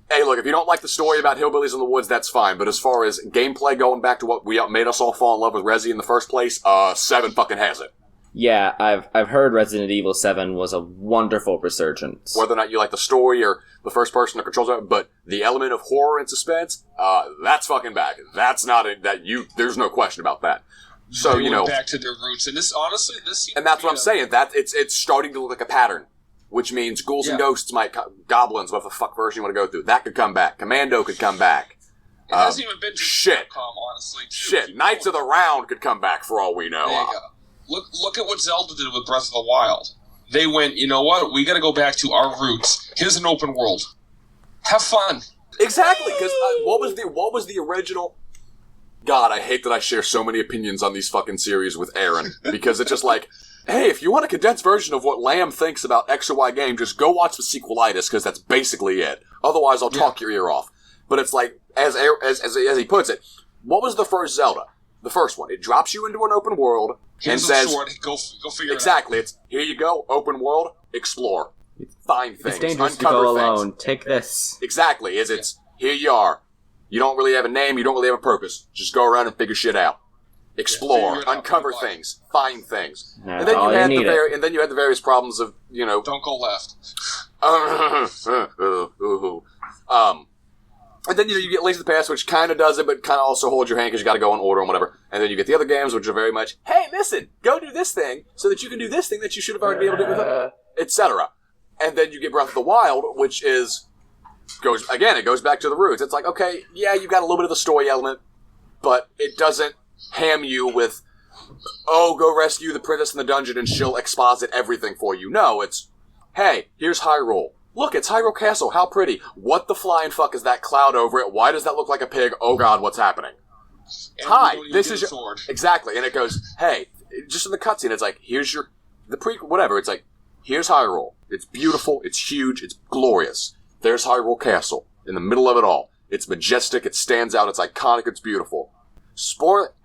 Hey, look, if you don't like the story about hillbillies in the woods, that's fine. But as far as gameplay going back to what made us all fall in love with Resi in the first place, 7 fucking has it. Yeah, I've heard Resident Evil 7 was a wonderful resurgence. Whether or not you like the story or the first person that controls it, but the element of horror and suspense, that's fucking back. That's not there's no question about that. So, they went back to their roots, and this and that's what I'm saying. That it's starting to look like a pattern, which means ghouls and ghosts goblins, whatever the fuck version you want to go through, that could come back. Commando could come back. It hasn't even been to Capcom, honestly. Too. Knights of the Round could come back for all we know. There you go. Look at what Zelda did with Breath of the Wild. They went, you know what? We got to go back to our roots. Here's an open world. Have fun. Exactly, because what was the original? God, I hate that I share so many opinions on these fucking series with Aaron, because it's just like, hey, if you want a condensed version of what Lamb thinks about X or Y game, just go watch the sequelitis, because that's basically it. Otherwise, I'll talk your ear off. But it's like, as he puts it, what was the first Zelda? The first one. It drops you into an open world and says, sword. Go figure exactly, it out. It's, here you go, open world, explore. Find things, it's dangerous uncover to go things. Alone. Take this. Exactly, it's, here you are. You don't really have a name, you don't really have a purpose. Just go around and figure shit out. Explore, uncover things, find things. That's and then all you had need and then you had the various problems of, Don't go left. And then you get Links to the Past, which kind of does it, but kind of also holds your hand because you got to go in order and whatever. And then you get the other games, which are very much, hey, listen, go do this thing so that you can do this thing that you should have already been able to do with it, etc. And then you get Breath of the Wild, which goes back to the roots. It's like, okay, yeah, you got a little bit of the story element, but it doesn't ham you with, oh, go rescue the princess in the dungeon and she'll exposit everything for you. No, it's, hey, here's Hyrule. Look, it's Hyrule Castle. How pretty. What the flying fuck is that cloud over it? Why does that look like a pig? Oh god, what's happening? And Hi, this is your your... sword. Exactly, and it goes, hey, just in the cutscene, it's like, here's your... whatever, it's like, here's Hyrule. It's beautiful, it's huge, it's glorious. There's Hyrule Castle, in the middle of it all. It's majestic, it stands out, it's iconic, it's beautiful.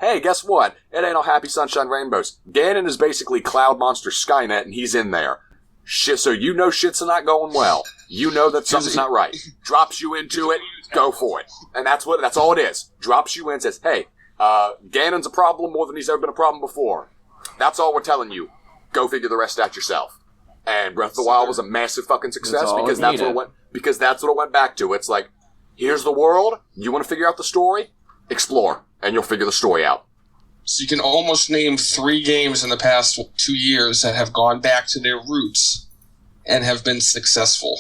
Hey, guess what? It ain't all happy sunshine rainbows. Ganon is basically Cloud Monster Skynet, and he's in there. Shit, so you know shit's not going well. You know that something's not right. Drops you into it, go for it. And that's all it is. Drops you in, says, hey, Ganon's a problem more than he's ever been a problem before. That's all we're telling you. Go figure the rest out yourself. And Breath of the Wild was a massive fucking success because that's what it went back to. It's like, here's the world, you want to figure out the story? Explore, and you'll figure the story out. So you can almost name 3 games in the past 2 years that have gone back to their roots and have been successful.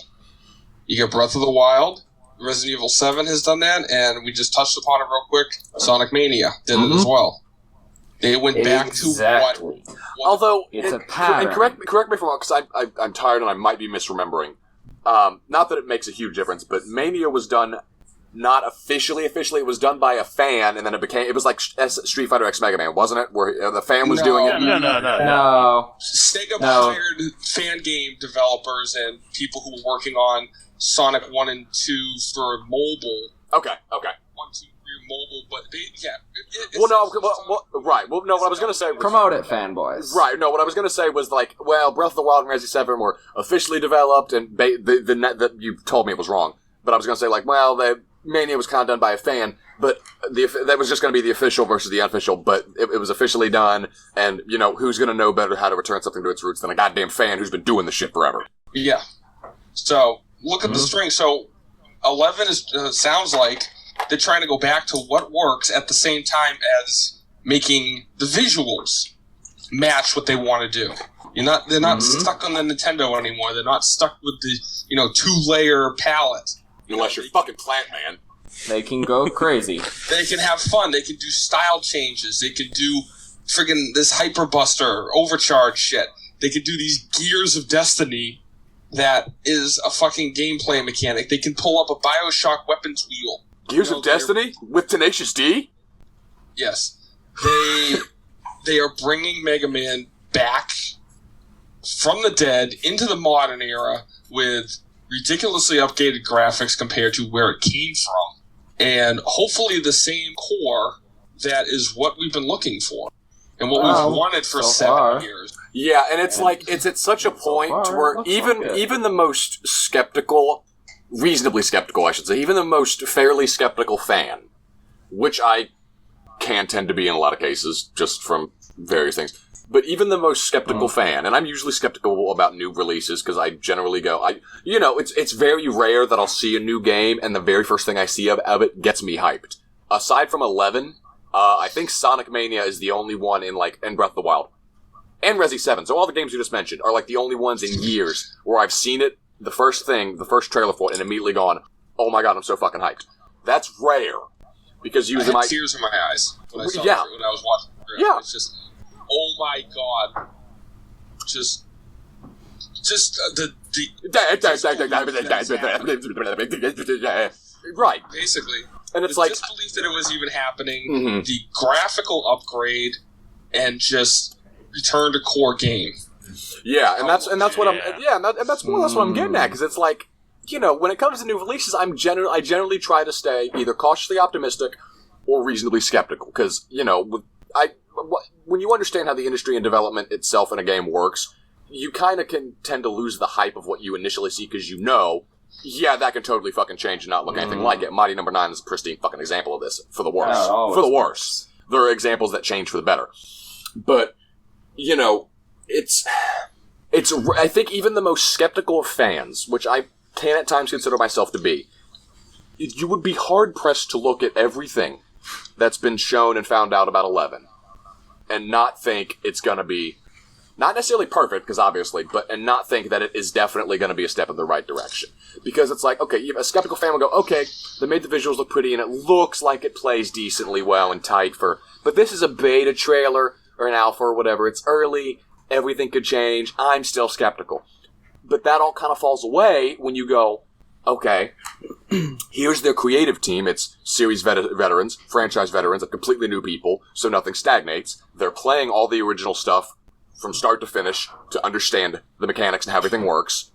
You get Breath of the Wild, Resident Evil 7 has done that, and we just touched upon it real quick, Sonic Mania did it as well. They went back to what although, it's a pattern. And correct me if I'm wrong, because I'm tired and I might be misremembering. Not that it makes a huge difference, but Mania was done not officially, it was done by a fan, and then it was like Street Fighter X Mega Man, wasn't it? Where the fan was doing it? No. Sega hired fan game developers and people who were working on Sonic 1 and 2 for mobile. Okay. 1, 2, 3 mobile, but what I was going to say was... Promote it, fanboys. Right, no, what I was going to say was like, well, Breath of the Wild and Resident 7 were officially developed, and you told me it was wrong, but I was going to say like, well, Mania was kind of done by a fan, but that was just going to be the official versus the unofficial, but it was officially done, and, you know, who's going to know better how to return something to its roots than a goddamn fan who's been doing this shit forever? Yeah. So, look at the string. So, 11 sounds like they're trying to go back to what works at the same time as making the visuals match what they want to do. They're not stuck on the Nintendo anymore. They're not stuck with the, 2-layer palette. Unless you're fucking Plant Man. They can go crazy. They can have fun. They can do style changes. They can do friggin' this Hyper Buster, overcharge shit. They can do these Gears of Destiny that is a fucking gameplay mechanic. They can pull up a Bioshock weapons wheel. Gears of Destiny? With Tenacious D? Yes. They are bringing Mega Man back from the dead into the modern era with ridiculously updated graphics compared to where it came from. And hopefully the same core that is what we've been looking for. And what we've wanted for 7 years. Yeah, and it's like, it's at such a point where even the most skeptical, reasonably skeptical I should say, even the most fairly skeptical fan, which I can tend to be in a lot of cases, just from various things, but even the most skeptical fan, and I'm usually skeptical about new releases because I generally go, it's very rare that I'll see a new game and the very first thing I see of it gets me hyped. Aside from 11, I think Sonic Mania is the only one in Breath of the Wild. And Resi 7, so all the games you just mentioned are like the only ones in years where I've seen it, the first trailer for it, and immediately gone, oh my god, I'm so fucking hyped. That's rare. Because I had tears in my eyes when I saw it, when I was watching it. Yeah. It's just, oh my god. Just right. Basically. And it's the disbelief that it was even happening, the graphical upgrade, and just return to core game. Yeah, and that's what I'm that's more or less what I'm getting at, because it's like, when it comes to new releases, I generally try to stay either cautiously optimistic or reasonably skeptical, because when you understand how the industry and development itself in a game works, you kind of can tend to lose the hype of what you initially see, because that can totally fucking change and not look anything like it. Mighty Number 9 is a pristine fucking example of this, for the worse. For the worse. There are examples that change for the better. But, it's I think even the most skeptical of fans, which I can at times consider myself to be, you would be hard-pressed to look at everything that's been shown and found out about 11 and not think it's going to be Not necessarily perfect, because obviously, and not think that it is definitely going to be a step in the right direction. Because it's like, okay, a skeptical fan will go, okay, they made the visuals look pretty, and it looks like it plays decently well and tight but this is a beta trailer, or an alpha, or whatever. It's early, everything could change, I'm still skeptical. But that all kind of falls away when you go, okay, here's their creative team. It's series veterans, franchise veterans, of completely new people, so nothing stagnates. They're playing all the original stuff from start to finish to understand the mechanics and how everything works.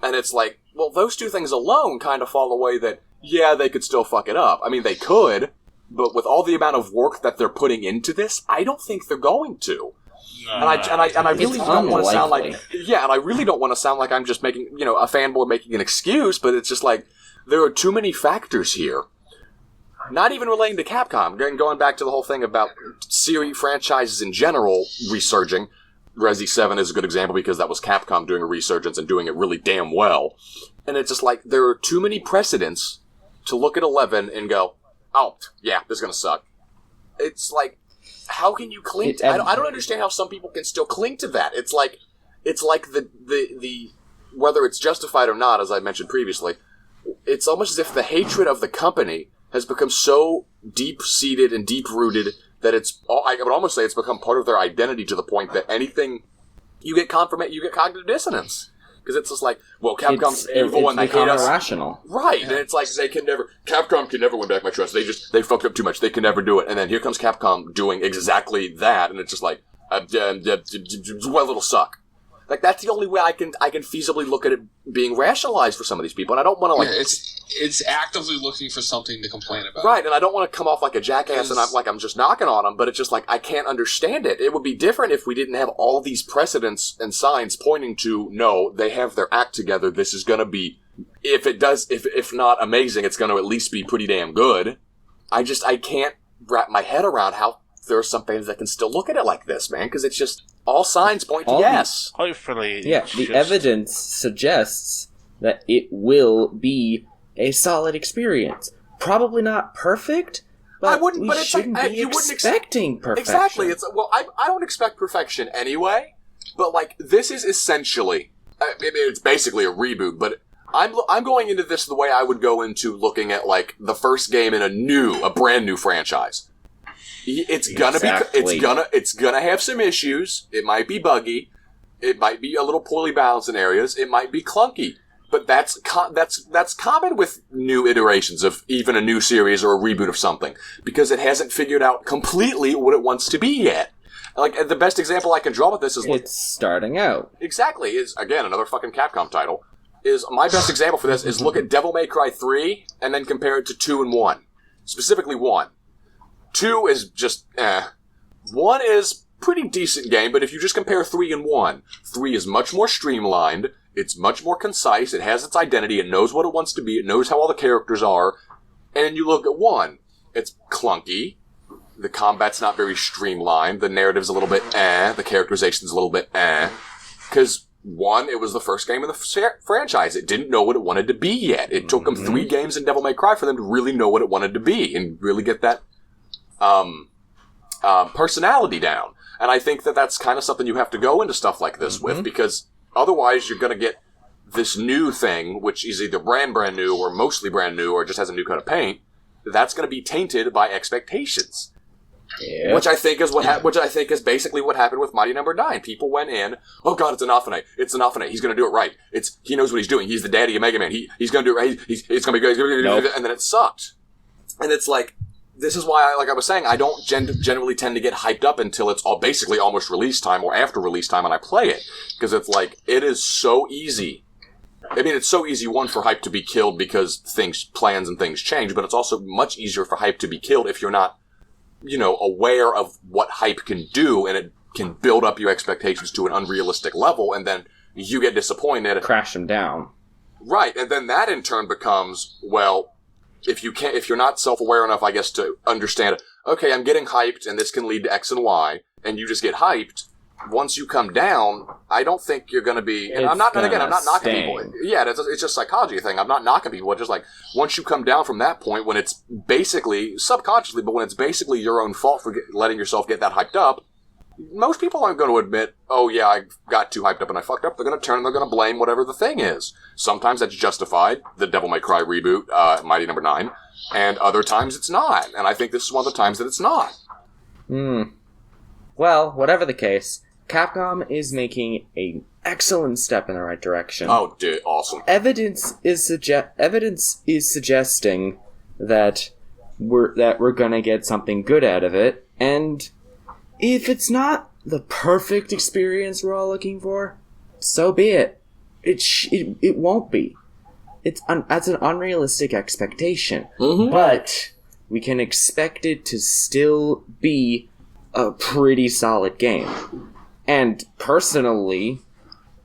And it's like, well, those two things alone kind of fall away that, yeah, they could still fuck it up. I mean, they could, but with all the amount of work that they're putting into this, I don't think they're going to. And I really don't want to sound like, yeah, and I really don't want to sound like I'm just making, a fanboy making an excuse, but it's just like, there are too many factors here. Not even relating to Capcom, going back to the whole thing about series franchises in general resurging. Resi 7 is a good example because that was Capcom doing a resurgence and doing it really damn well. And it's just like, there are too many precedents to look at 11 and go, oh, yeah, this is going to suck. It's like, how can you cling to, I don't understand how some people can still cling to that. It's like the whether it's justified or not, as I mentioned previously, it's almost as if the hatred of the company has become so deep-seated and deep-rooted that I would almost say it's become part of their identity to the point that anything, you get cognitive dissonance. Because it's just like, well, Capcom's evil and they hate us. Irrational. Right, and it's like, Capcom can never win back my trust. They fucked up too much. They can never do it. And then here comes Capcom doing exactly that, and it's just like, well, it'll suck. Like, that's the only way I can feasibly look at it being rationalized for some of these people, and I don't want to, it's actively looking for something to complain about. Right, and I don't want to come off like a jackass and I'm just knocking on them, but it's just like, I can't understand it. It would be different if we didn't have all these precedents and signs pointing to, no, they have their act together, this is gonna be, if not amazing, it's gonna at least be pretty damn good. I can't wrap my head around how there are some fans that can still look at it like this, man, because it's just, all signs point to yes. Hopefully. Yeah, the evidence suggests that it will be a solid experience. Probably not perfect, but we shouldn't be expecting perfection. Exactly. I don't expect perfection anyway, but like, this is essentially, it's basically a reboot, but I'm going into this the way I would go into looking at like the first game in a brand new franchise. It's gonna have some issues. It might be buggy. It might be a little poorly balanced in areas. It might be clunky. But that's common with new iterations of even a new series or a reboot of something, because it hasn't figured out completely what it wants to be yet. Like, the best example I can draw with this is it's starting out. Exactly. Is again another fucking Capcom title. Is my best example for this is look at Devil May Cry 3 and then compare it to 2 and 1. Specifically 1. 2 is just 1 is pretty decent game, but if you just compare 3 and 1, 3 is much more streamlined, it's much more concise, it has its identity, it knows what it wants to be, it knows how all the characters are, and you look at 1, it's clunky, the combat's not very streamlined, the narrative's a little bit the characterization's a little bit because 1, it was the first game in the franchise. It didn't know what it wanted to be yet. It took them 3 games in Devil May Cry for them to really know what it wanted to be and really get that personality down. And I think that that's kind of something you have to go into stuff like this with, because otherwise you're going to get this new thing, which is either brand new or mostly brand new or just has a new coat of paint. That's going to be tainted by expectations. Yeah. Which I think is basically what happened with Mighty Number 9. People went in, oh god, it's an Infinite. It's an Infinite. He's going to do it right. He knows what he's doing. He's the daddy of Mega Man. He's going to do it right. He's going to be good. Nope. And then it sucked. And it's like, this is why, like I was saying, I don't generally tend to get hyped up until it's basically almost release time or after release time and I play it. Because it's like, it is so easy. I mean, it's so easy, one, for hype to be killed because plans and things change, but it's also much easier for hype to be killed if you're not, aware of what hype can do, and it can build up your expectations to an unrealistic level, and then you get disappointed. Crash them down. Right, and then that in turn becomes, well, if you're not self-aware enough, I guess, to understand, okay, I'm getting hyped, and this can lead to X and Y, and you just get hyped, once you come down, I don't think you're going to be, and I'm not knocking people. Yeah, it's just a psychology thing. I'm not knocking people. It's just like, once you come down from that point, when it's basically, subconsciously, but when it's basically your own fault for letting yourself get that hyped up, most people aren't going to admit, oh yeah, I got too hyped up and I fucked up. They're going to turn and they're going to blame whatever the thing is. Sometimes that's justified, the Devil May Cry reboot, Mighty Number 9, and other times it's not. And I think this is one of the times that it's not. Well, whatever the case, Capcom is making an excellent step in the right direction. Oh, dude, awesome. Evidence is suggesting that we're gonna get something good out of it, and if it's not the perfect experience we're all looking for, so be it. It won't be. That's an unrealistic expectation, but we can expect it to still be a pretty solid game. And personally,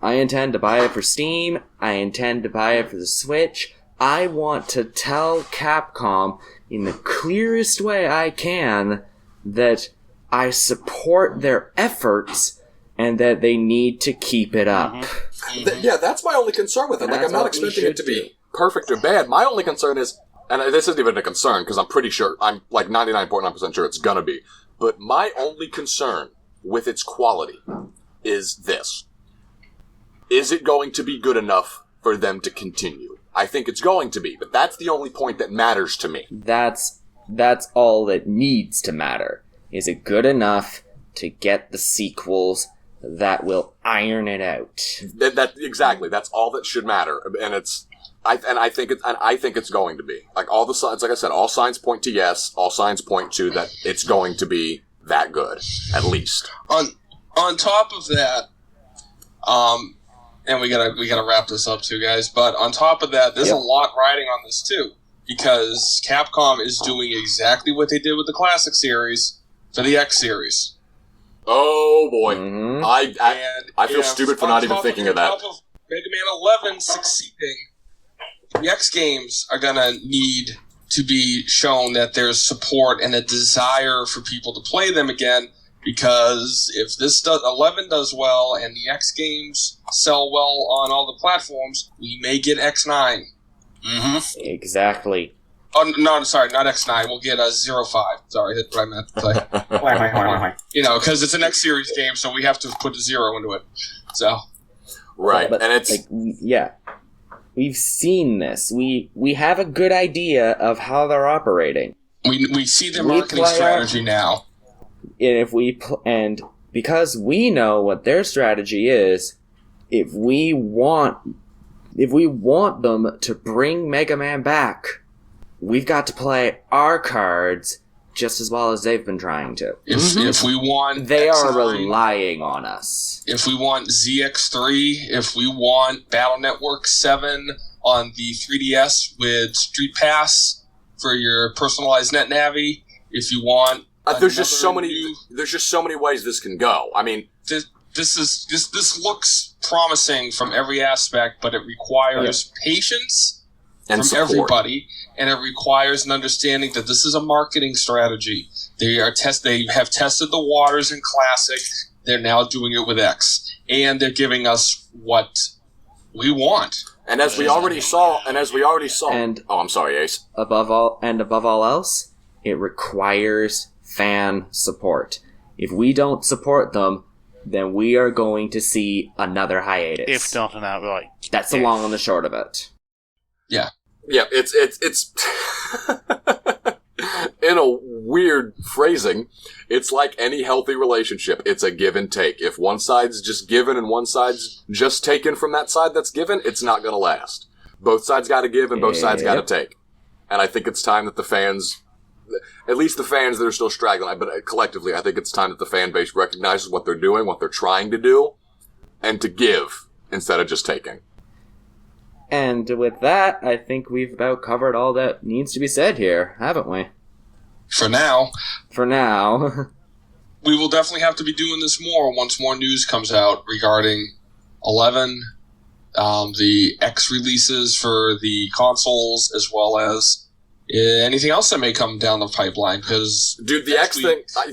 I intend to buy it for Steam. I intend to buy it for the Switch. I want to tell Capcom in the clearest way I can that I support their efforts and that they need to keep it up. Yeah, that's my only concern with it. Like, I'm not expecting it to be perfect or bad. My only concern is, and this isn't even a concern because I'm pretty sure, I'm like 99.9% sure it's gonna be, but my only concern with its quality is this. Is it going to be good enough for them to continue? I think it's going to be, but that's the only point that matters to me. That's all that needs to matter. Is it good enough to get the sequels that will iron it out? Exactly. That's all that should matter, and I think it's going to be. Like, all the signs, like I said, all signs point to yes. All signs point to that it's going to be that good, at least. On top of that, and we gotta wrap this up too, guys. But on top of that, there's a lot riding on this too, because Capcom is doing exactly what they did with the classic series for the X series. Oh boy, I feel stupid for not even thinking of that. On top of Mega Man 11 succeeding, the X games are gonna need to be shown that there's support and a desire for people to play them again. Because if 11 does well and the X games sell well on all the platforms, we may get X9. Exactly. Oh no, sorry, not X9. We'll get 05. Sorry, that's what I meant to say. Because it's an X series game, so we have to put a 0 into it. So. Right, but, and it's we've seen this. We have a good idea of how they're operating. We see their marketing strategy now. And because we know what their strategy is, if we want them to bring Mega Man back, we've got to play our cards just as well as they've been trying to. If we want they X9, are relying on us. If we want ZX3, if we want Battle Network 7 on the 3DS with Street Pass for your personalized NetNavi, if you want there's just so many ways this can go. I mean, this looks promising from every aspect, but it requires patience and from support. Everybody, and it requires an understanding that this is a marketing strategy. They have tested the waters in Classic. They're now doing it with X, and they're giving us what we want. And as we already saw, oh, I'm sorry, Ace. Above all else, it requires fan support. If we don't support them, then we are going to see another hiatus. If not an outright. That's the long and the short of it. Yeah. Yeah, it's in a weird phrasing, it's like any healthy relationship. It's a give and take. If one side's just given and one side's just taken from that side that's given, it's not going to last. Both sides got to give and both sides got to take. And I think it's time that the fans, at least the fans that are still straggling, but collectively, I think it's time that the fan base recognizes what they're doing, what they're trying to do, and to give instead of just taking. And with that, I think we've about covered all that needs to be said here, haven't we? For now. We will definitely have to be doing this more once more news comes out regarding 11, the X releases for the consoles, as well as anything else that may come down the pipeline. Because dude, the X thing, I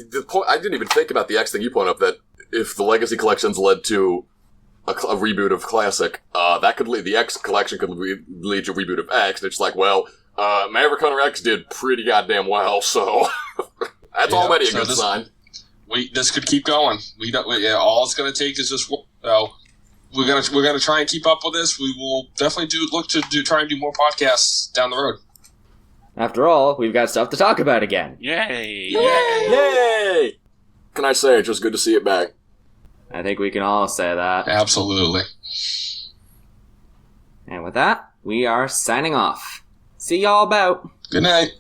didn't even think about the X thing you pointed up, that if the Legacy Collections led to a reboot of Classic, that could lead, the X collection could lead to a reboot of X, and it's like, well, Maverick Hunter X did pretty goddamn well, so that's already a good sign. this could keep going. All it's going to take is just so we're gonna try and keep up with this. We will definitely try and do more podcasts down the road. After all, we've got stuff to talk about again. Yay! Yay! Can I say it's just good to see it back? I think we can all say that. Absolutely. And with that, we are signing off. See y'all about. Good night.